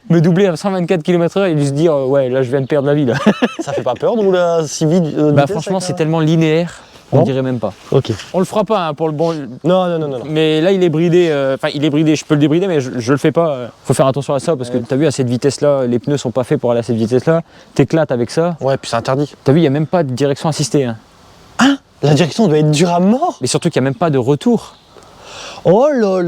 me doubler à 124 km/h et lui se dire ouais, là je viens de perdre la vie là. Ça fait pas peur de rouler à si vite Bah franchement, c'est tellement linéaire, on Non. dirait même pas. Ok. On le fera pas hein, pour le bon. Non. Mais là, il est bridé. Enfin, il est bridé. Je peux le débrider, mais je le fais pas. Faut faire attention à ça parce que t'as vu à cette vitesse-là, les pneus sont pas faits pour aller à cette vitesse-là. T'éclates avec ça. Ouais, puis c'est interdit. T'as vu, il y a même pas de direction assistée. Hein. La direction doit être dure à mort. Mais surtout qu'il y a même pas de retour. Oh là.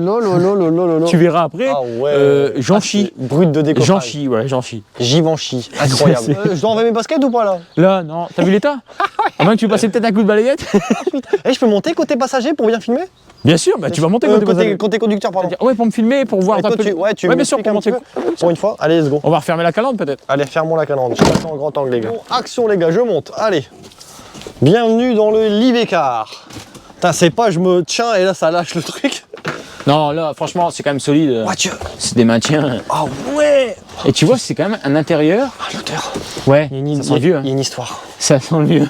Tu verras après. Ah ouais. J'en Ah, chie. c'est brut de décoffrage. J'en chie, ouais, j'en chie. Givenchy. Incroyable. C'est- Je dois enlever mes baskets ou pas là? Là, non. T'as vu l'état? À moins que tu passais peut-être un coup de balayette. Eh, je peux monter côté passager pour bien filmer? Bien sûr, bah tu vas monter côté conducteur, pardon. Ouais, pour me filmer, pour voir Et un toi, peu. tu bien sûr, m'expliques pour un petit monter. peu pour une fois. Allez, let's go. On va refermer la calandre peut-être. Allez, fermons la calandre. Je passe en grand angle, les gars. Bon, action, les gars, je monte. Allez. Bienvenue dans le Livecar. Putain, c'est pas je me tiens et là ça lâche le truc. Non, là, franchement, c'est quand même solide. Voiture. C'est des maintiens. Ah ouais. Et tu vois, c'est quand même un intérieur. Ah, l'odeur. Ouais, Il y a ça sent le vieux. Il y a une histoire. Ça sent le vieux.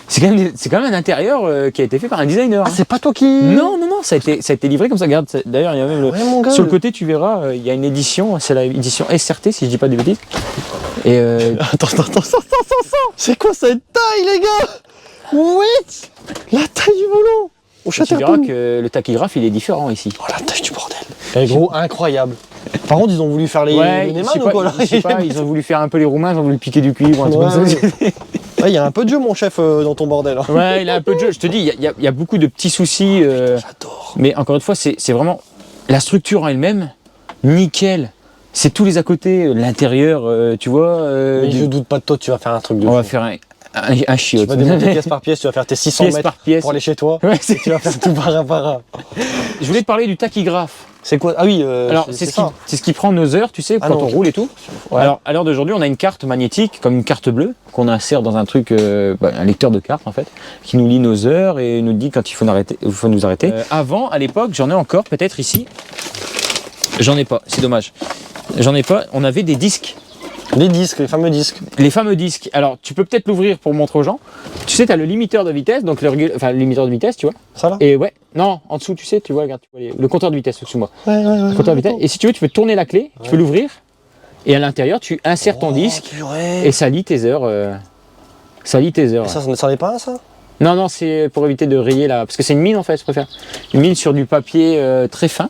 C'est quand même un intérieur qui a été fait par un designer. Ah, c'est pas toi qui... Non, ça a été livré comme ça. Regarde, d'ailleurs, il y a même Ouais, mon gars, sur le côté, tu verras, il y a une édition, c'est l'édition SRT, si je dis pas des bêtises. Et Attends. C'est quoi cette taille, les gars? What? La taille du volant. Au tu verras Chatterton. que le tachygraphe, il est différent ici. Oh, la taille du bordel. Eh, gros, incroyable. Par contre, ils ont voulu faire les Ouais, Neyman je sais ou quoi, là? je sais pas, ils ont voulu faire un peu les Roumains, ils ont voulu piquer du cuivre, un truc Ouais, comme ça. Ouais, il y a un peu de jeu, mon chef, dans ton bordel. Hein. Ouais, il a un peu de jeu. Je te dis, il y a beaucoup de petits soucis. J'adore. Mais encore une fois, c'est vraiment la structure en elle-même, nickel. C'est tous les à côté, l'intérieur, tu vois. Mais je doute pas de toi, tu vas faire un truc de On fou. va faire un chiot. Tu vas démonter pièce par pièce, tu vas faire tes 600 Pièce mètres par pièce. pour aller chez toi. Ouais, Tu vas faire tout par un. Je voulais te parler du tachygraphe. C'est quoi? Ah oui, Alors, c'est c'est ce qui prend nos heures, tu sais, Ah quand non, on ok. roule et tout. Ouais. Alors, à l'heure d'aujourd'hui, on a une carte magnétique, comme une carte bleue, qu'on insère dans un truc, un lecteur de cartes en fait, qui nous lit nos heures et nous dit quand il faut nous arrêter. Avant, à l'époque, j'en ai encore, peut-être ici. J'en ai pas, c'est dommage. J'en ai pas, on avait des disques. Les disques, les fameux disques. Les fameux disques. Alors, tu peux peut-être l'ouvrir pour montrer aux gens. Tu sais, tu as le limiteur de vitesse, donc le limiteur de vitesse, tu vois. Ça là? Et ouais, non, en dessous, tu sais, tu vois, regarde, tu vois le compteur de vitesse au-dessus de moi. Ouais. Le compteur de vitesse. Et si tu veux, tu peux tourner la clé, tu peux l'ouvrir. Et à l'intérieur, tu insères ton disque Purée. et ça lit tes heures. Ça lit tes heures. Et ça n'est pas un, ça? Non, c'est pour éviter de rayer là. Parce que c'est une mine en fait, je préfère. Une mine sur du papier très fin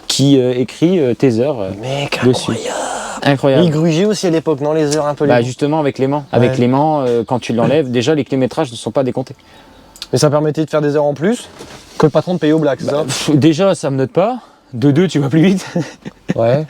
qui écrit tes heures Mec, dessus. incroyable. Incroyable. Il grugeait aussi à l'époque, non? Les heures un peu Bah les... justement avec l'aimant. Ouais. Avec l'aimant, quand tu l'enlèves, déjà les kilométrages ne sont pas décomptés. Mais ça permettait de faire des heures en plus que le patron de payer au black, c'est ça? Déjà ça me note pas. De 2 tu vas plus vite. Ouais.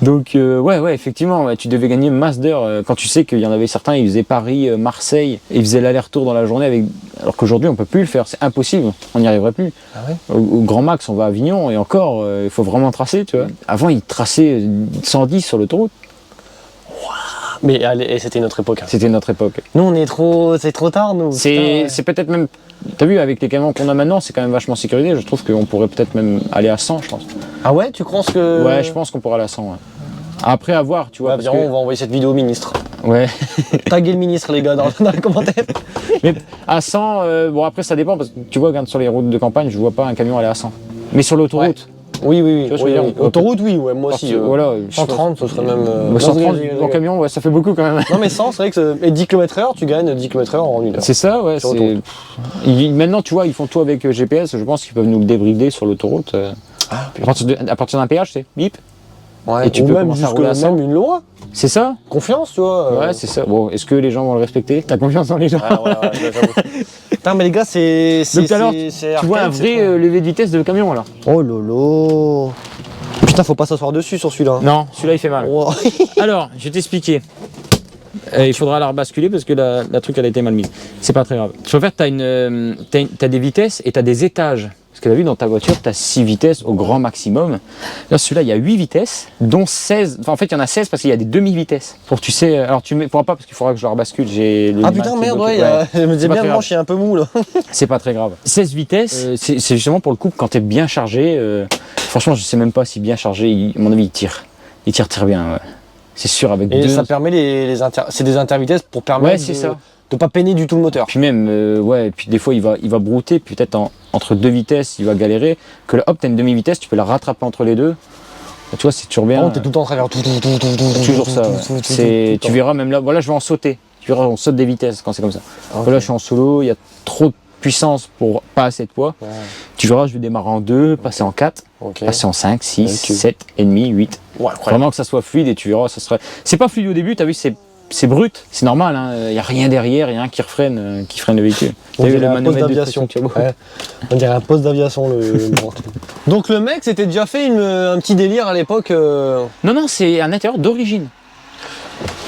Donc ouais, effectivement, ouais, tu devais gagner masse d'heures. Quand tu sais qu'il y en avait certains, ils faisaient Paris, Marseille, ils faisaient l'aller-retour dans la journée avec. Alors qu'aujourd'hui on peut plus le faire, c'est impossible, on n'y arriverait plus. Ah ouais? Au grand max on va à Avignon et encore il faut vraiment tracer, tu vois. Avant ils traçaient 110 sur l'autoroute. Mais allez, c'était notre époque. Hein. C'était notre époque. Nous, c'est trop tard, nous. C'est peut-être même. T'as vu, avec les camions qu'on a maintenant, c'est quand même vachement sécurisé. Je trouve qu'on pourrait peut-être même aller à 100, je pense. Ah ouais, tu penses que... Ouais, je pense qu'on pourrait aller à 100. Ouais. Après, à voir, tu vois. Ouais, parce on va envoyer cette vidéo au ministre. Ouais. Taguez le ministre, les gars, dans les commentaires. Mais à 100, bon, après, ça dépend. Parce que tu vois, regarde sur les routes de campagne, je vois pas un camion aller à 100. Mais sur l'autoroute. Oui. Tu vois ce que je veux dire, Autoroute, oui, ouais, moi aussi. Voilà. 130, ce serait même... 130 en camion, ouais, ça fait beaucoup quand même. Non, mais 100, c'est vrai que... Et 10 km/h, tu gagnes 10 km/h en 1 heure. C'est ça, ouais. Sur Maintenant, tu vois, ils font tout avec GPS. Je pense qu'ils peuvent nous le débrider sur l'autoroute. Ah, À partir d'un péage, c'est bip. ouais. Et tu Ou peux même commencer à jusque rouler à 100. même une loi. C'est ça. Confiance, tu vois. Ouais, c'est ça. Bon, est-ce que les gens vont le respecter? T'as confiance dans les gens? Ouais, j'avoue. Putain, mais les gars, c'est... Donc alors, tu vois un arcade, vrai c'est lever de vitesse de camion alors? trop. Oh lolo. Putain, faut pas s'asseoir dessus sur celui-là. Non, celui-là il fait mal. Wow. Alors, je vais t'expliquer. Il faudra la rebasculer parce que la truc elle a été mal mise. C'est pas très grave. Tu vas faire, t'as des vitesses et t'as des étages. Parce que tu as vu dans ta voiture, tu as 6 vitesses au grand maximum. Là, celui-là, il y a 8 vitesses, dont 16. Enfin, en fait, il y en a 16 parce qu'il y a des demi-vitesses. Pour tu sais. Alors, tu ne pourras pas parce qu'il faudra que je la rebascule. Ah putain, merde, ouais, je me disais pas bien, très le manche, il est un peu mou là. C'est pas très grave. 16 vitesses, c'est justement pour le coup, quand tu es bien chargé. Franchement, je sais même pas si bien chargé, à mon avis, il tire. Il tire très bien, ouais. C'est sûr, avec Et deux. ça permet c'est des intervitesses pour permettre Ouais, c'est ça. de pas peiner du tout le moteur. Puis même, ouais, puis des fois il va brouter, puis peut-être entre deux vitesses il va galérer. Que là, hop, t'as une demi-vitesse, tu peux la rattraper entre les deux. Tu vois, c'est toujours bien. Par contre, t'es tout le temps en travers. Toujours ça. Ouais. Tu verras même là, voilà, je vais en sauter. Tu verras, on saute des vitesses quand c'est comme ça. Okay. Là, je suis en solo, il y a trop de puissance pour pas assez de poids. Ouais. Tu verras, je vais démarrer en 2, passer en 4, passer en 5, 6, 7 et demi, 8. Ouais, vraiment que ça soit fluide et tu verras, ça serait. C'est pas fluide au début, t'as vu, c'est brut, c'est normal, il n'y a rien derrière, il n'y a rien qui freine le véhicule. On dirait un poste d'aviation. Ouais. On dirait un poste d'aviation. Donc le mec s'était déjà fait un petit délire à l'époque. Non, c'est un intérieur d'origine.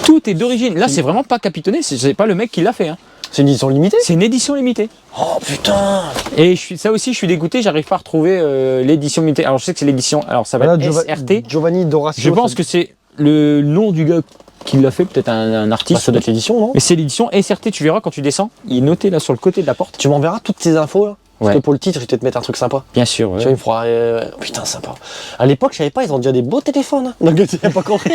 Tout est d'origine. Là, c'est vraiment pas capitonné, c'est pas le mec qui l'a fait. Hein. C'est une édition limitée? C'est une édition limitée. Oh putain! Et ça aussi, je suis dégoûté, j'arrive pas à retrouver l'édition limitée. Alors je sais que c'est l'édition, alors ça va être SRT. Giovanni Doratio. Je pense que c'est le nom du gars qui l'a fait, peut-être un artiste. Bah, ça doit être l'édition, non? Mais c'est l'édition SRT, tu verras quand tu descends, il est noté là sur le côté de la porte. Tu m'enverras toutes ces infos là? Parce que pour le titre, je vais peut-être mettre un truc sympa. Bien sûr, ouais. Tu vois, il me fera. Putain, sympa. À l'époque, je savais pas, ils ont déjà des beaux téléphones. Hein. Donc, tu n'as pas compris.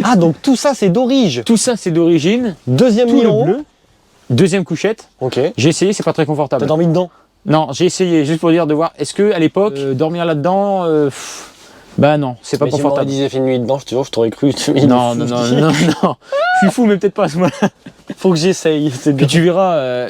Ah, donc tout ça, c'est d'origine. Tout ça, c'est d'origine. Deuxième Tout le numéro. bleu. Deuxième couchette. Ok. J'ai essayé, c'est pas très confortable. T'as dormi dedans? Non, j'ai essayé, juste pour dire de voir, est-ce que à l'époque, dormir là-dedans, bah non, c'est pas confortable. Si on fait une nuit dedans, je t'aurais cru. Non, non, non, non, non. Je suis fou, mais peut-être pas à ce moment-là. Faut que j'essaye. Puis tu verras,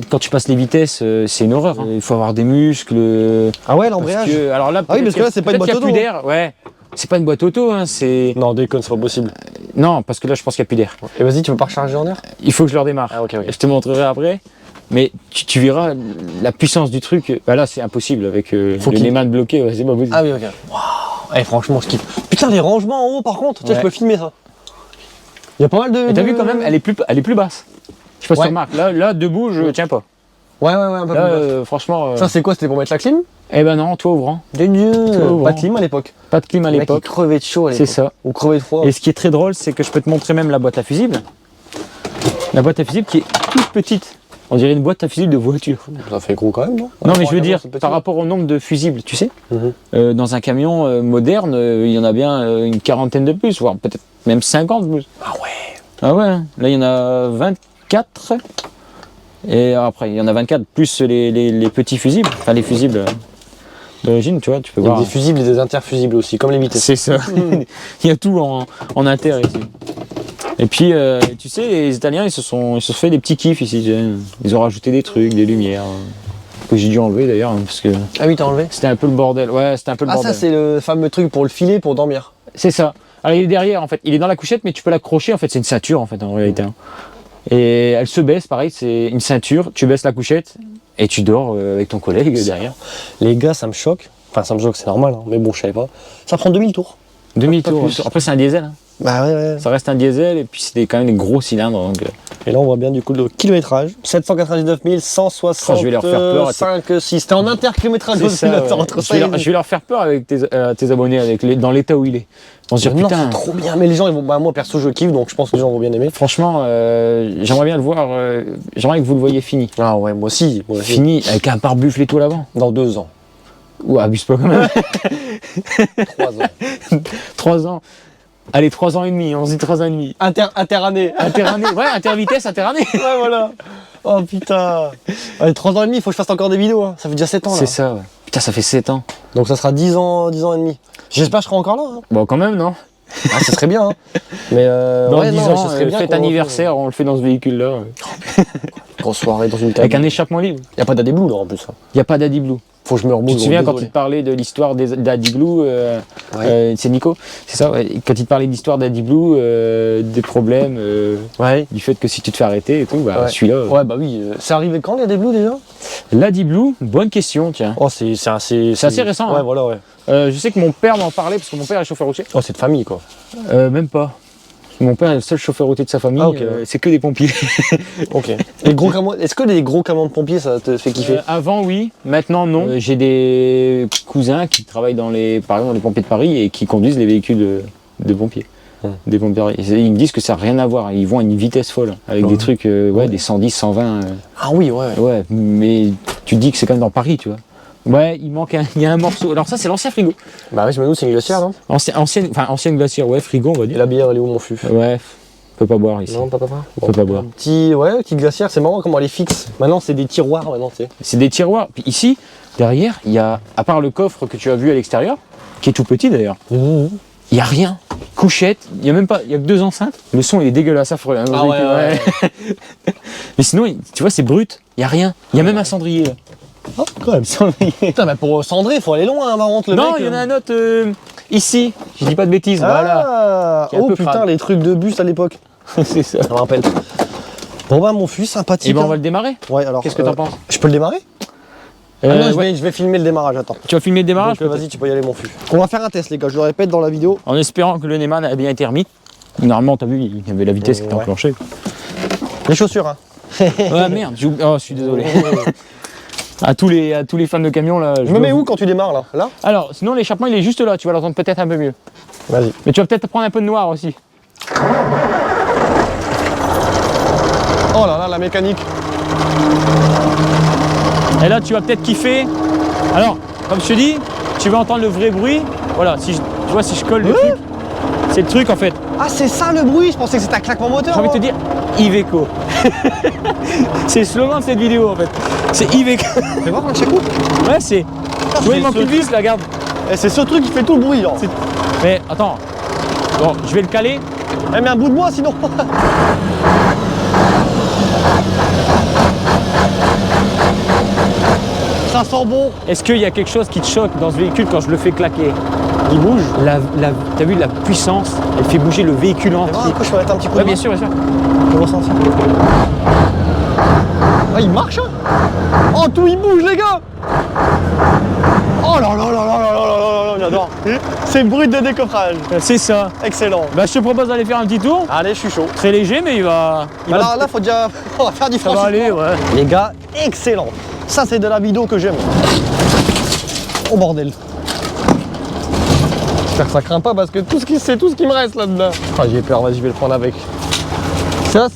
quand tu passes les vitesses, c'est une horreur. Hein. Il faut avoir des muscles. Ah ouais, l'embrayage. Alors là, oui, parce que là, c'est pas une boîte auto. Plus d'air, ouais. C'est pas une boîte auto, hein, c'est. Non, déconne, c'est pas possible. Non, parce que là, je pense qu'il n'y a plus d'air. Et vas-y, tu veux pas recharger en air? Il faut que je le redémarre. Ah, ok, ok. Je te montrerai après. Mais tu verras la puissance du truc. Bah là, c'est impossible avec le Neyman bloqué. Ouais, c'est pas possible. Ah oui, ok. Waouh. Eh, franchement, je kiffe. Putain, les rangements en haut, par contre, tu sais, je peux filmer ça. Il y a pas mal de. Et t'as vu quand même, elle est plus basse. Je sais pas si tu remarques. Là, debout, je tiens pas. Ouais, un peu là, plus basse. franchement. Ça, c'est quoi? C'était pour mettre la clim? Eh ben non, toit ouvrant. Pas de clim à l'époque. Pas de clim à l'époque. Il crevait de chaud à l'époque. C'est ça. Ou crevait de froid. Et ce qui est très drôle, c'est que je peux te montrer même la boîte à fusibles. La boîte à fusibles qui est toute petite. On dirait une boîte à fusibles de voiture. Ça fait gros quand même, non? Non, mais je veux dire, par rapport au nombre de fusibles, tu sais, dans un camion moderne, il y en a bien une quarantaine de plus, voire peut-être même 50 de plus. Ah ouais. Ah ouais, là il y en a 24. Et après, il y en a 24 plus les petits fusibles, enfin les fusibles d'origine, tu vois, tu peux voir. Il y a des fusibles et des interfusibles aussi, comme les vitesses. C'est ça. Il y a tout en inter ici. Et puis, tu sais, les Italiens, ils se sont fait des petits kiffs ici. Ils ont rajouté des trucs, des lumières, que j'ai dû enlever d'ailleurs, parce que. Ah oui, t'as enlevé? C'était un peu le bordel. Ouais, c'était un peu le bordel. Ah, ça, c'est le fameux truc pour le filet, pour dormir. C'est ça. Alors, il est derrière, en fait. Il est dans la couchette, mais tu peux l'accrocher. En fait, c'est une ceinture, en fait, en réalité. Hein. Et elle se baisse, pareil, c'est une ceinture. Tu baisses la couchette et tu dors avec ton collègue derrière. Les gars, ça me choque. Enfin, ça me choque, c'est normal, hein. Mais bon, je savais pas. Ça prend 2000 tours. 2000 tours. Après, c'est un diesel. Hein. Bah ouais. Ça reste un diesel et puis c'est quand même des gros cylindres. Donc... Et là, on voit bien du coup le kilométrage. 799 165, je vais leur faire peur. 6. T'es en interkilométrage aussi, là, entre ça. Je vais leur faire peur avec tes abonnés, dans l'état où il est. On se dit, non, putain. c'est trop bien. Mais les gens, ils vont. Bah, moi, perso, je kiffe, donc je pense que les gens vont bien aimer. Franchement, j'aimerais bien le voir. J'aimerais que vous le voyez fini. Ah ouais, moi aussi. Fini avec un pare-buffle et tout l'avant. Dans 2 ans. Ouah, abuse pas quand même. 3 ans. 3 ans. Allez, 3 ans et demi, on se dit 3 ans et demi. Interannée. Interannée, ouais, intervitesse, interannée. Ouais, voilà. Oh putain. Allez, 3 ans et demi, il faut que je fasse encore des vidéos. Hein. Ça fait déjà 7 ans là. C'est ça, ouais. Putain, ça fait 7 ans. Donc ça sera 10 ans et demi. J'espère que je serai encore là. Hein. Bon, quand même, non? Ah, ça serait bien. Hein. Mais dans 10 ans, ça serait bien fête anniversaire, on le fait dans ce véhicule-là. Ouais. Grosse soirée dans une table. Avec un échappement libre. Il n'y a pas d'Adi Blue là en plus. Il n'y a pas d'Adi Blue. Faut que je me remoule. Tu te souviens quand il te parlait de l'histoire d'Adi Blue, c'est Nico, c'est ça, ouais. Quand il te parlait d'histoire d'Adi Blue, des problèmes, du fait que si tu te fais arrêter et tout, bah celui-là. Ouais, bah oui. C'est arrivé quand l'Adi Blue déjà? L'Adi Blue, bonne question, tiens. Oh, c'est assez récent. Ouais, hein. voilà, ouais. Je sais que mon père m'en parlait parce que mon père est chauffeur routier. Oh, c'est de famille quoi. Même pas. Mon père est le seul chauffeur routier de sa famille, c'est que des pompiers. Ok. Est-ce que les gros camions de pompiers ça te fait kiffer? Avant oui, maintenant non. J'ai des cousins qui travaillent par exemple dans les pompiers de Paris et qui conduisent les véhicules de pompiers. Des pompiers. Ils me disent que ça n'a rien à voir, ils vont à une vitesse folle, avec des trucs, des 110, 120. Ah oui, ouais. Ouais, mais tu te dis que c'est quand même dans Paris, tu vois. Ouais, il y a un morceau. Alors ça, c'est l'ancien frigo. Bah oui, je me doute, c'est une glacière, non? Ancienne glacière, ouais, frigo, on va dire. Et la bière, elle est où, mon fût? Ouais, on peut pas boire ici. Non, pas. On peut pas boire. Petite glacière, c'est marrant comment elle est fixe. Maintenant, c'est des tiroirs, maintenant, tu sais. C'est des tiroirs. Puis ici, derrière, il y a, à part le coffre que tu as vu à l'extérieur, qui est tout petit d'ailleurs, il n'y a rien. Couchette, il y a que 2 enceintes. Le son, il est dégueulasse, affreux. Hein, ouais. Mais sinon, tu vois, c'est brut. Il n'y a rien. Il y a même un cendrier là. Oh, quand même. Putain, mais pour cendrer, il faut aller loin, hein, par contre, le mec. Non, il y en a un autre ici. Je dis pas de bêtises, voilà. Oh putain, crade. Les trucs de bus à l'époque. C'est ça. Je me rappelle. Bon bah, mon fût, sympathique. Et ben, on va le démarrer. Ouais, alors. Qu'est-ce que t'en penses? Je peux le démarrer? Non, je vais filmer le démarrage, attends. Tu vas filmer le démarrage? Vas-y, tu peux y aller, mon fût. On va faire un test, les gars, je le répète dans la vidéo. En espérant que le Neyman a bien été remis. Normalement, t'as vu, il y avait la vitesse qui était enclenchée. Les chaussures, hein. Ouais, merde, je suis désolé. À tous les fans de camions là. Je me mets où quand tu démarres là? Alors, sinon l'échappement il est juste là, tu vas l'entendre peut-être un peu mieux. Vas-y. Mais tu vas peut-être prendre un peu de noir aussi. Oh là là, la mécanique. Et là, tu vas peut-être kiffer. Alors, comme je te dis, tu vas entendre le vrai bruit. Voilà, si je, tu vois, si je colle le truc, c'est le truc en fait. Ah, c'est ça le bruit. Je pensais que c'était un claquement moteur. J'ai envie de te dire, Iveco. C'est le slogan de cette vidéo en fait. C'est Iveco. Fais voir un chaque coup. Ouais, c'est. Tu vois, il manque une vis, là, regarde. Et c'est ce truc qui fait tout le bruit. Là. Mais attends. Bon, je vais le caler. Eh, mais un bout de moi sinon. Ça sent bon. Est-ce qu'il y a quelque chose qui te choque dans ce véhicule quand je le fais claquer? Il bouge. T'as vu la puissance? Elle fait bouger le véhicule Fais voir entier. un coup, je peux mettre un petit coup Ouais, de bien main. sûr, bien sûr. Je peux ressentir. Ah, il marche hein. Oh, tout il bouge les gars. Oh là là là là là là là là là, j'adore. C'est brut de décoffrage. C'est ça. Excellent. Bah, je te propose d'aller faire un petit tour. Allez, je suis chaud. Très léger, mais il va. Alors là, faut déjà. On va faire du Ça va franchissement. aller, ouais. Les gars, excellent. Ça, c'est de la vidéo que j'aime. Oh bordel. J'espère que ça craint pas parce que c'est tout ce qui me reste là-dedans. Ah, j'ai peur, vas-y, je vais le prendre avec. Ça,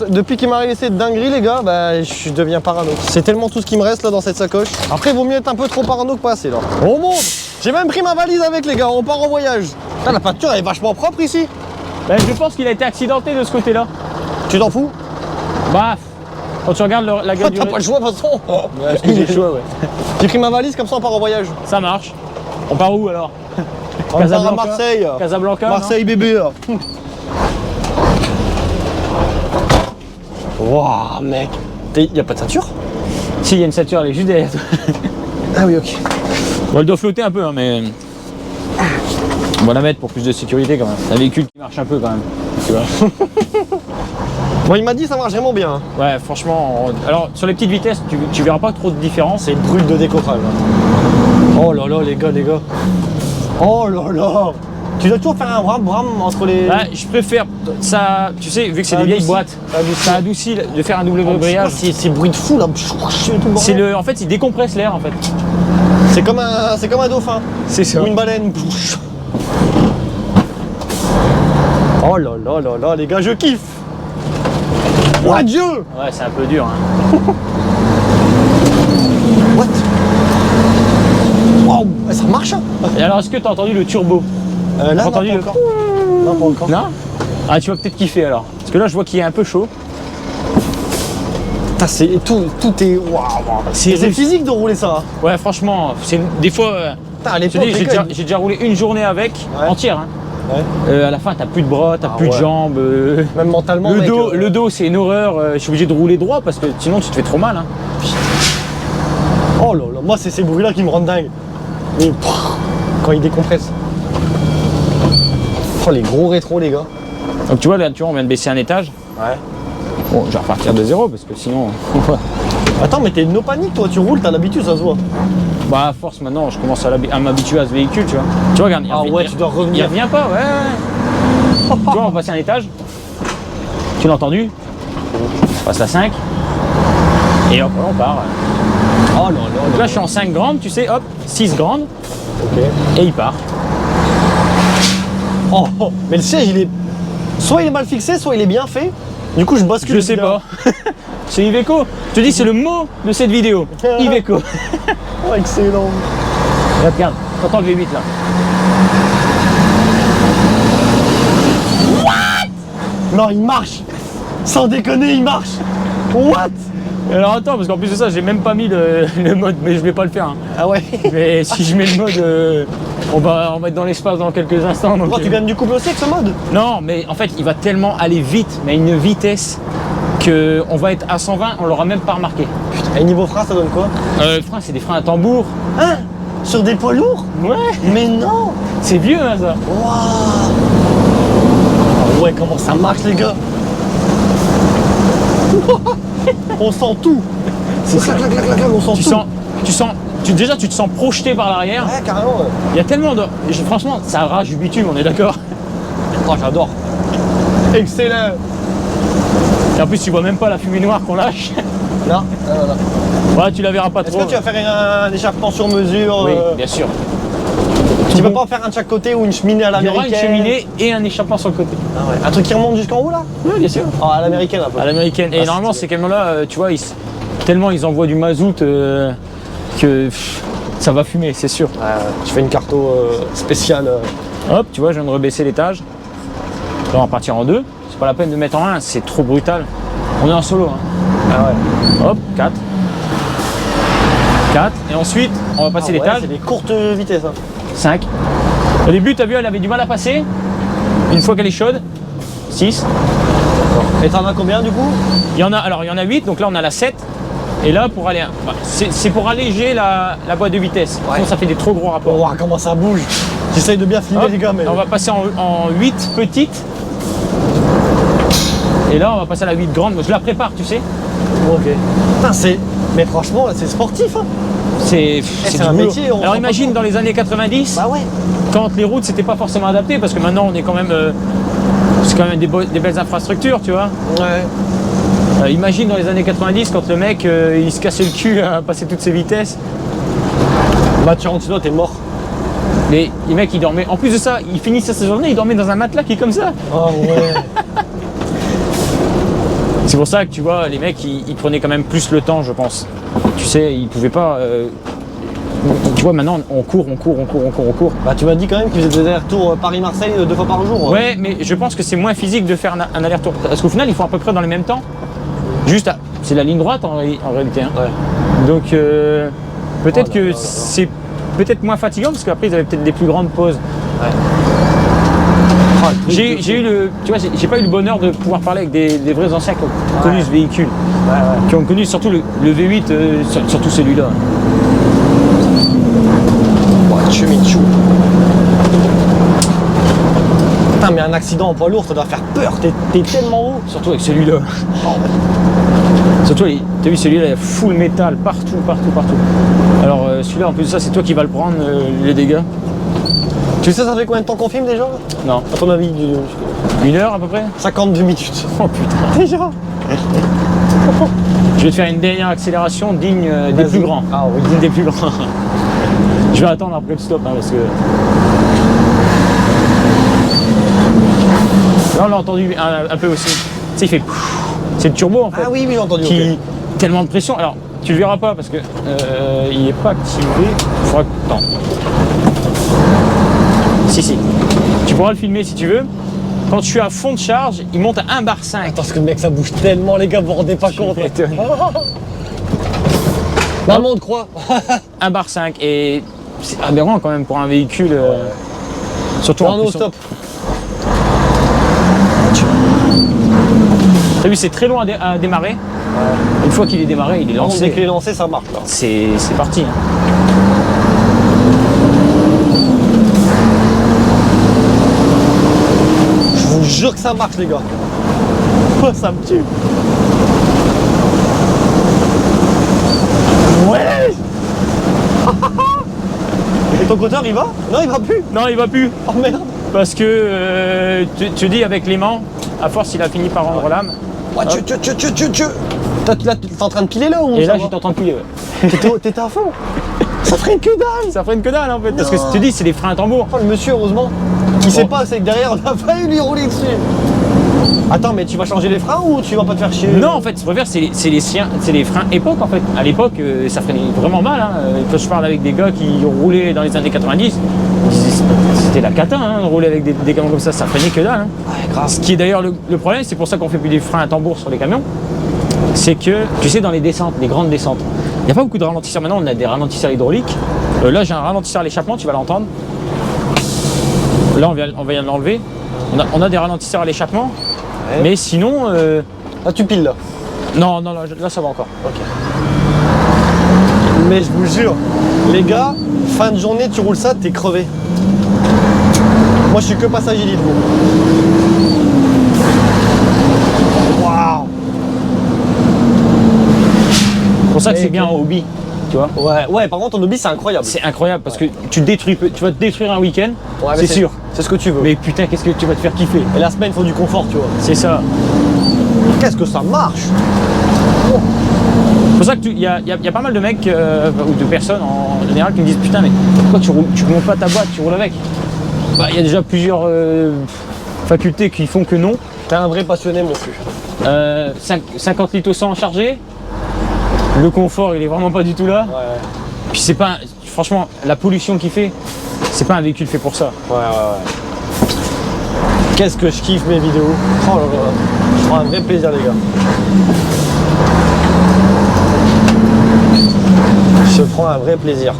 depuis qu'il m'a laissé de dinguerie, les gars, bah, je deviens parano. C'est tellement tout ce qui me reste là dans cette sacoche. Après, il vaut mieux être un peu trop parano que pas assez là. On monte. J'ai même pris ma valise avec, les gars, on part en voyage. Putain, la peinture elle est vachement propre ici. Bah, je pense qu'il a été accidenté de ce côté-là. Tu t'en fous? Bah, quand tu regardes la gueule du. T'as pas le choix de toute façon. Ouais, parce que j'ai le choix, ouais. J'ai pris ma valise, comme ça on part en voyage. Ça marche. On part où alors? On part à Casablanca. Marseille. Casablanca. Marseille bébé là. Waouh mec. Y'a pas de ceinture? Non. Si, il y a une ceinture, elle est juste derrière toi. Ah oui, ok. Bon, elle doit flotter un peu, hein, mais. On va la mettre pour plus de sécurité quand même. C'est un véhicule qui marche un peu quand même. Tu vois. Bon, il m'a dit ça marche vraiment bien. Ouais, franchement. Alors, sur les petites vitesses, tu verras pas trop de différence. C'est une brûle de décoffrage. Oh là là, les gars, les gars. Oh là là. Tu dois toujours faire un bram entre les. Ouais, je préfère ça, tu sais, vu que c'est des vieilles boîtes, ça adoucit de faire un double débrayage. C'est bruit de fou là. C'est le, en fait, il décompresse l'air en fait. C'est comme un dauphin. C'est ça. Ou une baleine. Oh là là là là, les gars, je kiffe. Oh Dieu. Ouais, c'est un peu dur. Hein. What? Waouh, ça marche hein. Et alors, est-ce que t'as entendu le turbo? Là, T'as non, entendu pas le. encore. Non, pas encore. Non? Ah, tu vas peut-être kiffer alors. Parce que là, je vois qu'il est un peu chaud. Putain, c'est tout est. Waouh. C'est C'est physique de rouler ça. Ouais, franchement, c'est des fois. Putain, à Je te l'époque, dis, j'ai déjà roulé une journée avec, Ouais. entière. Hein. Ouais. À la fin, t'as plus de bras, t'as plus de ouais. jambes. Même mentalement. Le mec, dos, le dos, c'est une horreur. Je suis obligé de rouler droit parce que sinon, tu te fais trop mal. Hein. Oh là là, moi c'est ces bruits-là qui me rendent dingue. Mais, quand il décompresse. Oh les gros rétros les gars. Donc tu vois, là, on vient de baisser un étage. Ouais. Bon, je vais repartir de zéro parce que sinon. Attends, mais t'es no panique toi, tu roules, t'as l'habitude, ça se voit. Bah, à force maintenant, je commence à m'habituer à ce véhicule, tu vois. Tu vois, regarde, Ah ouais, tu dois il revenir. revient pas, ouais. Tu vois, on va passer un étage. Tu l'as entendu? On passe la 5. Et hop, on part. Oh là là. Donc là, je suis en 5 grandes, tu sais, hop, 6 grandes. Ok. Et il part. Oh, oh, mais le siège il est. Soit il est mal fixé, soit il est bien fait. Du coup je bascule. Je sais pas. C'est Iveco. Je te dis, c'est le mot de cette vidéo. Iveco. Oh, excellent. Regarde, t'entends le V8 là. Non, il marche. Sans déconner, il marche. What? Alors attends, parce qu'en plus de ça, j'ai même pas mis le mode, mais je vais pas le faire. Hein. Ah ouais. Mais si je mets le mode, on va être dans l'espace dans quelques instants. Donc, Pourquoi tu gagnes du couple aussi avec ce mode? Non, mais en fait, il va tellement aller vite, mais à une vitesse que on va être à 120, on l'aura même pas remarqué. Putain, et niveau frein, ça donne quoi? Le frein, c'est des freins à tambour. Hein? Sur des poids lourds? Ouais, Mais non! c'est vieux hein, ça. Waouh! Ah ouais, comment ça marche, les gars? On sent tout! C'est ça. Clac, clac, clac, clac, on sent tout! Déjà, tu te sens projeté par l'arrière. Ouais, carrément, ouais. Il y a tellement de. Franchement, ça rage du bitume, on est d'accord. Oh, j'adore! Excellent! Et en plus, tu vois même pas la fumée noire qu'on lâche. Là, là. Ouais, tu la verras pas Est-ce trop. que tu vas faire un échappement sur mesure? Oui, bien sûr. Tu peux pas en faire un de chaque côté ou une cheminée à Il y l'américaine? aura une cheminée et un échappement sur le côté. Ah ouais. Un truc qui remonte jusqu'en haut là? Oui, bien sûr. Ah, à l'américaine un peu. À l'américaine. Et Ah, normalement, c'est ces camions-là, tu vois, tellement ils envoient du mazout que ça va fumer, c'est sûr. Je fais une carto spéciale. Hop, tu vois, je viens de rebaisser l'étage. Là, on va partir en 2. C'est pas la peine de mettre en 1, c'est trop brutal. On est en solo. Hein. Ah ouais. Hop, 4. 4. Et ensuite, on va passer l'étage. C'est des courtes vitesses. Hein. 5. Au début, tu as vu, elle avait du mal à passer. Une fois qu'elle est chaude, 6. Et t'en as combien du coup? Il y en a 8, donc là on a la 7. Et là, pour aller, c'est pour alléger la boîte de vitesse. Sinon, ça fait des trop gros rapports. On va voir comment ça bouge. J'essaye de bien filmer les gars. Mais... On va passer en 8 petites. Et là, on va passer à la 8 grande. Je la prépare, tu sais. Ok. Putain, mais franchement, c'est sportif. Hein. C'est un boulot. métier. Alors imagine dans les années 90, bah ouais. quand les routes c'était pas forcément adapté, parce que maintenant on est quand même, c'est quand même des belles infrastructures, tu vois. Ouais. Imagine dans les années 90 quand le mec il se cassait le cul à passer toutes ses vitesses. Bah tu rentres sinon t'es mort. Les mecs ils dormaient. En plus de ça, ils finissaient sa journée, ils dormaient dans un matelas qui est comme ça. Oh ouais. C'est pour ça que tu vois, les mecs ils prenaient quand même plus le temps, je pense. Tu sais, ils pouvaient pas. Tu vois, maintenant on court. Bah tu m'as dit quand même qu'ils faisaient des allers-retours Paris-Marseille 2 fois par jour. Ouais, mais je pense que c'est moins physique de faire un aller-retour. Parce qu'au final, ils font à peu près dans le même temps. Juste, c'est la ligne droite en réalité. Hein. Ouais. Donc peut-être que c'est peut-être moins fatigant parce qu'après ils avaient peut-être des plus grandes pauses. Ouais. J'ai eu tu vois, j'ai pas eu le bonheur de pouvoir parler avec des vrais anciens qui ont connu ce véhicule, qui ont connu surtout le V8, surtout celui-là. Chumichou. Putain, mais un accident en poids lourd, ça doit faire peur. T'es tellement haut. Surtout avec celui-là. Surtout, t'as vu celui-là, il y a full métal partout. Alors celui-là, en plus de ça, c'est toi qui vas le prendre, les dégâts. Tu sais, ça fait combien de temps qu'on filme déjà? Non. À ton avis, 1 heure à peu près? 52 minutes. Oh putain. Déjà. Je vais te faire une dernière accélération digne des plus grands. Ah oui. Digne des plus grands. Je vais attendre après le stop hein, parce que. Là on l'a entendu un peu aussi. Tu sais, il fait. C'est le turbo en fait. Ah oui, j'ai entendu. Tellement de pression. Alors tu le verras pas parce que il n'est pas activé. Il faudra que. Attends. Si. Tu pourras le filmer si tu veux. Quand je suis à fond de charge, il monte à 1,5 bar. Attends, parce que le mec ça bouge tellement les gars, vous vous rendez pas compte. Maman on te croit. 1,5 bar et c'est aberrant quand même pour un véhicule. Surtout en plus. Stop. T'as vu, c'est très long à démarrer. Une fois qu'il est démarré, il est lancé. Dès qu'il est lancé, ça marche. C'est parti. Je vous jure que ça marche les gars. Oh, ça me tue. Ouais. Et ton compteur il va? Non, il va plus. Non, il va plus. Oh merde. Parce que tu dis avec l'aimant, à force il a fini par rendre l'âme. Ouais, t'es en train de piler là ou? Et là j'étais en train de piler. Ouais. T'étais à fond. Ça freine que dalle. Ça freine que dalle en fait. Parce que si tu dis c'est des freins à tambour. Oh, le monsieur heureusement. Il sait pas, c'est que derrière on a failli lui rouler dessus. Attends, mais tu vas changer les freins ou tu vas pas te faire chier? Non, en fait, je préfère, c'est les freins époque en fait. À l'époque, ça freinait vraiment mal. Hein. Quand je parle avec des gars qui roulaient dans les années 90, c'était la cata, hein, de rouler avec des camions comme ça freinait que dalle. Hein. Ouais, grave. Ce qui est d'ailleurs le problème, c'est pour ça qu'on fait plus des freins à tambour sur les camions. C'est que, tu sais, dans les descentes, les grandes descentes, il n'y a pas beaucoup de ralentisseurs maintenant, on a des ralentisseurs hydrauliques. Là, j'ai un ralentisseur à l'échappement, tu vas l'entendre. Là, on vient de l'enlever. On a des ralentisseurs à l'échappement. Ouais. Mais sinon. Là, tu piles là? Non, là, ça va encore. Ok. Mais je vous jure, les gars, fin de journée, tu roules ça, t'es crevé. Moi, je suis que passager, dites-vous. Waouh! C'est pour ça que c'est bien en hobby, tu vois. Ouais, par contre, ton hobby, c'est incroyable. C'est incroyable parce que tu vas te détruire un week-end, c'est sûr. C'est ce que tu veux. Mais putain, qu'est-ce que tu vas te faire kiffer? Et la semaine, il faut du confort, tu vois. C'est ça. Qu'est-ce que ça marche? C'est pour ça qu'il y a pas mal de mecs ou de personnes en général qui me disent putain mais pourquoi tu montes pas ta boîte, tu roules avec? Bah il y a déjà plusieurs facultés qui font que non. T'es un vrai passionné mon cul. 50 litres au 100 chargé, Le confort, il est vraiment pas du tout là. Ouais. Puis c'est pas, franchement, la pollution qu'il fait, c'est pas un véhicule fait pour ça. Ouais. Qu'est-ce que je kiffe mes vidéos. Oh là là. Je prends un vrai plaisir les gars. Je prends un vrai plaisir.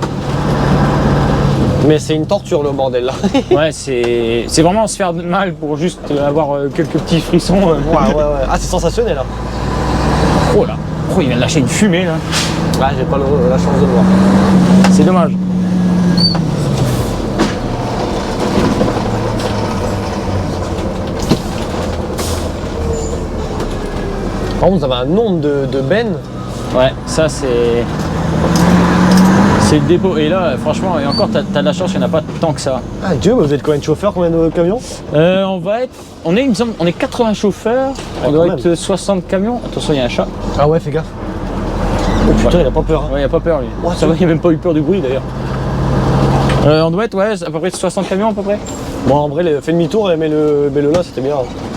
Mais c'est une torture le bordel là. Ouais, c'est vraiment se faire de mal pour juste avoir quelques petits frissons. Ouais. Ah c'est sensationnel là. Oh là, oh, il vient de lâcher une fumée là. Ah j'ai pas la chance de le voir. C'est dommage. Par contre vous avez un nombre de bennes. Ouais, ça c'est le dépôt. Et là, franchement, et encore, t'as de la chance, il n'y en a pas tant que ça. Ah Dieu, vous êtes combien de chauffeurs, combien de camions? Il me semble, on est 80 chauffeurs, on doit être 60 camions. Attention, il y a un chat. Ah ouais, fais gaffe. Oh putain, il a pas peur. Hein. Ouais, il a pas peur lui. What Ça va, il a même pas eu peur du bruit d'ailleurs. On doit être à peu près 60 camions à peu près. Bon, en vrai, fais demi-tour et mets-le là, c'était bien.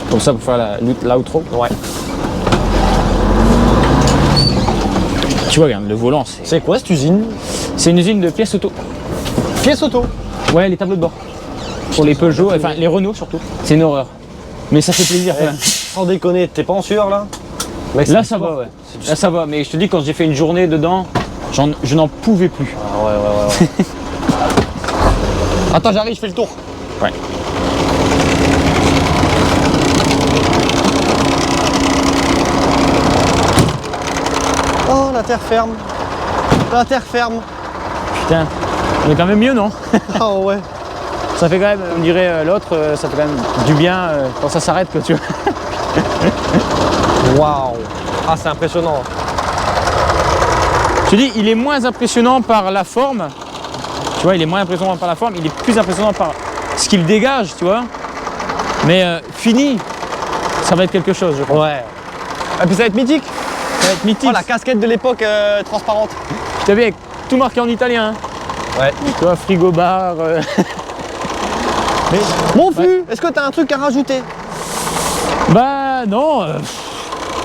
Comme ça pour faire l'outro. Ouais. Tu vois, regarde, le volant, c'est quoi cette usine? C'est une usine de pièces auto. Pièces auto? Ouais, les tableaux de bord. Pour les Peugeot, enfin les Renault surtout. C'est une horreur. Mais ça fait plaisir quand même. Sans déconner, t'es pas en sueur là? Mec, là ça va, ouais. Là ça va, mais je te dis, quand j'ai fait une journée dedans, je n'en pouvais plus. Ah ouais. Attends, j'arrive, je fais le tour. Ouais. Oh, la terre ferme. La terre ferme. Putain, on est quand même mieux, non? Oh ouais. Ça fait quand même, on dirait l'autre, ça fait quand même du bien quand ça s'arrête, quoi, tu vois. Waouh. Ah, c'est impressionnant. Je te dis, il est moins impressionnant par la forme. Tu vois, il est moins impressionnant par la forme, il est plus impressionnant par ce qu'il dégage, tu vois. Mais fini, ça va être quelque chose, je crois. Ouais. Et puis ça va être mythique. Ça va être mythique. Oh, la casquette de l'époque transparente. Tu as vu, avec tout marqué en italien. Hein. Ouais. Tu vois, frigo bar. Mais mon fût, est-ce que t'as un truc à rajouter? Bah non,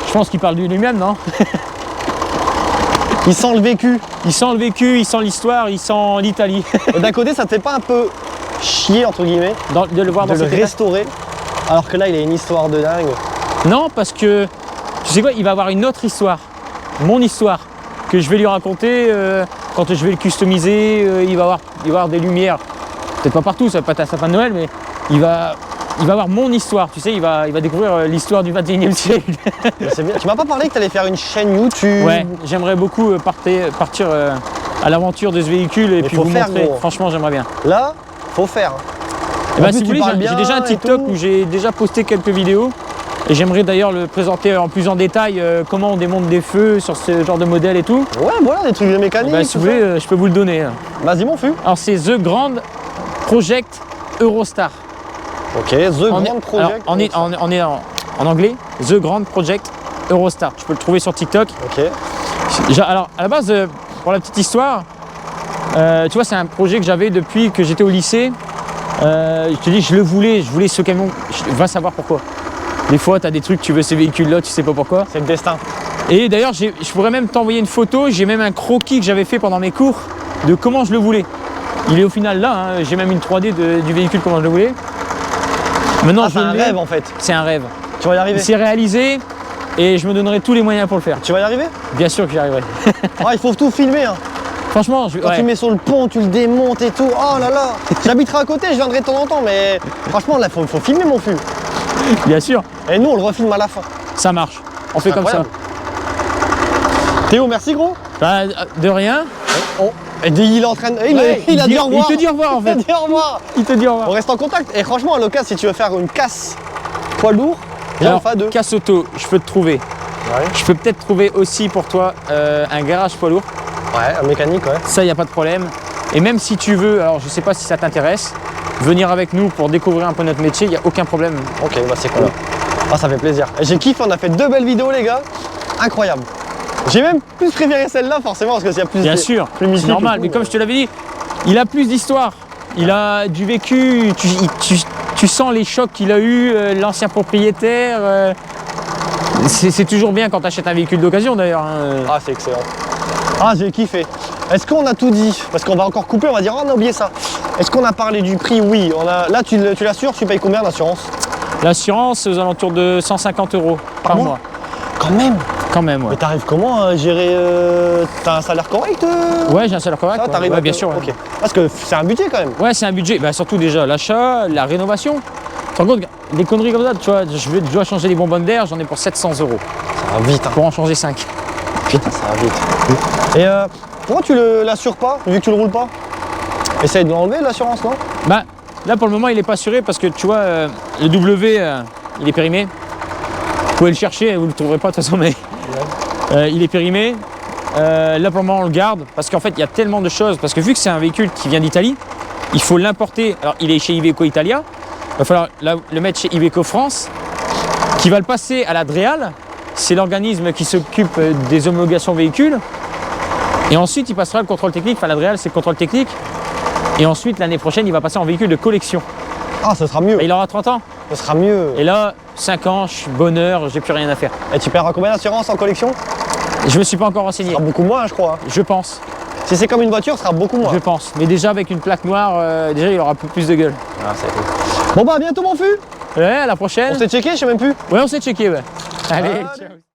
je pense qu'il parle du lui-même, non? Il sent le vécu. Il sent le vécu, il sent l'histoire, il sent l'Italie. Et d'un côté, ça te fait pas un peu chier, entre guillemets, de le voir de dans le cet état? restaurer, alors que là, il a une histoire de dingue. Non, parce que, tu sais quoi, il va avoir une autre histoire, mon histoire, que je vais lui raconter quand je vais le customiser, il va avoir des lumières. Peut-être pas partout, ça va pas être à sa fin de Noël, mais il va avoir mon histoire, tu sais, il va découvrir l'histoire du 21e siècle. C'est bien. Tu m'as pas parlé que tu allais faire une chaîne YouTube? Ouais, j'aimerais beaucoup partir à l'aventure de ce véhicule et puis vous montrer. Gros. Franchement, j'aimerais bien. Là, faut faire. Et bah, si vous voulez, j'ai déjà un TikTok où j'ai déjà posté quelques vidéos. Et j'aimerais d'ailleurs le présenter en plus en détail, comment on démonte des feux sur ce genre de modèle et tout. Ouais, voilà, des trucs de mécanique. Bah, si vous voulez, je peux vous le donner. Hein. Vas-y, mon fût. Alors, c'est The Grand Project Eurostar. Ok, The Grand Project. On est en anglais, The Grand Project Eurostar. Tu peux le trouver sur TikTok. Ok. Alors, à la base, pour la petite histoire, tu vois, c'est un projet que j'avais depuis que j'étais au lycée. Je te dis, je voulais ce camion. Va savoir pourquoi. Des fois, tu as des trucs, tu veux ces véhicules-là, tu sais pas pourquoi. C'est le destin. Et d'ailleurs, je pourrais même t'envoyer une photo. J'ai même un croquis que j'avais fait pendant mes cours de comment je le voulais. Il est au final là. Hein. J'ai même une 3D du véhicule comment je le voulais. Maintenant, c'est un rêve en fait. C'est un rêve. Tu vas y arriver. C'est réalisé et je me donnerai tous les moyens pour le faire. Tu vas y arriver? Bien sûr que j'y arriverai. Ah, il faut tout filmer. Hein. Franchement, quand tu mets sur le pont, tu le démontes et tout. Oh là là. J'habiterai à côté, je viendrai de temps en temps, mais franchement, là, faut filmer mon fût. Bien sûr. Et nous, on le refilme à la fin. Ça marche. On fait comme ça. Théo, merci gros. Bah, de rien. Oh. Et il est en train de... Il a dit au revoir. Il te dit au revoir en fait. Il te dit au revoir. Il te dit au revoir. On reste en contact. Et franchement, à l'occasion, si tu veux faire une casse poids lourd, alors, casse auto, je peux te trouver. Ouais. Je peux peut-être trouver aussi pour toi un garage poids lourd. Ouais, un mécanique, ouais. Ça, il n'y a pas de problème. Et même si tu veux, alors je sais pas si ça t'intéresse, venir avec nous pour découvrir un peu notre métier, il n'y a aucun problème. Ok, bah c'est cool. Ah, ça fait plaisir. J'ai kiffé, on a fait 2 belles vidéos, les gars. Incroyable. J'ai même plus préféré celle-là, forcément, parce qu'il y a plus... Bien sûr, c'est normal. Mais comme je te l'avais dit, il a plus d'histoire. Il a du vécu. Tu sens les chocs qu'il a eu, l'ancien propriétaire. C'est toujours bien quand tu achètes un véhicule d'occasion, d'ailleurs. Hein. Ah, c'est excellent. Ah, j'ai kiffé. Est-ce qu'on a tout dit? Parce qu'on va encore couper, on va dire, oh, on a oublié ça. Est-ce qu'on a parlé du prix? Oui. Là, tu l'assures, tu payes combien d'assurance? L'assurance, c'est aux alentours de 150 € par mois. Quand même. Quand même, ouais. Mais t'arrives comment à gérer t'as un salaire correct Ouais, j'ai un salaire correct. Ça, t'arrives ouais, bien sûr. Ouais. Ok. Parce que c'est un budget quand même. Ouais, c'est un budget. Bah, surtout déjà l'achat, la rénovation. Tu te rends compte, des conneries comme ça, tu vois, je dois changer les bonbonnes d'air, j'en ai pour 700 €. Ça va vite. Hein. Pour en changer 5. Putain, ça va vite. Et pourquoi tu l'assures pas, vu que tu le roules pas? Essaye de l'enlever l'assurance, non? Bah, là pour le moment, il est pas assuré parce que tu vois, le W, il est périmé. Vous pouvez le chercher, vous le trouverez pas de toute façon, mais il est périmé. Là pour le moment, on le garde parce qu'en fait, il y a tellement de choses. Parce que vu que c'est un véhicule qui vient d'Italie, il faut l'importer. Alors, il est chez Iveco Italia. Il va falloir le mettre chez Iveco France, qui va le passer à la DREAL. C'est l'organisme qui s'occupe des homologations véhicules. Et ensuite, il passera le contrôle technique. Enfin, la DREAL, c'est le contrôle technique. Et ensuite, l'année prochaine, il va passer en véhicule de collection. Ah, ça sera mieux. Et il aura 30 ans. Ça sera mieux. Et là, 5 ans, je suis bonheur, j'ai plus rien à faire. Et tu paieras combien d'assurance en collection? Je me suis pas encore renseigné. Ça sera beaucoup moins, je crois. Je pense. Si c'est comme une voiture, ça sera beaucoup moins. Je pense. Mais déjà, avec une plaque noire, déjà, il aura un peu plus de gueule. Ah, c'est cool. Bon, bah, à bientôt, mon fût. Ouais, à la prochaine. On s'est checké, je sais même plus. Ouais, on s'est checké, ouais. Allez, ciao.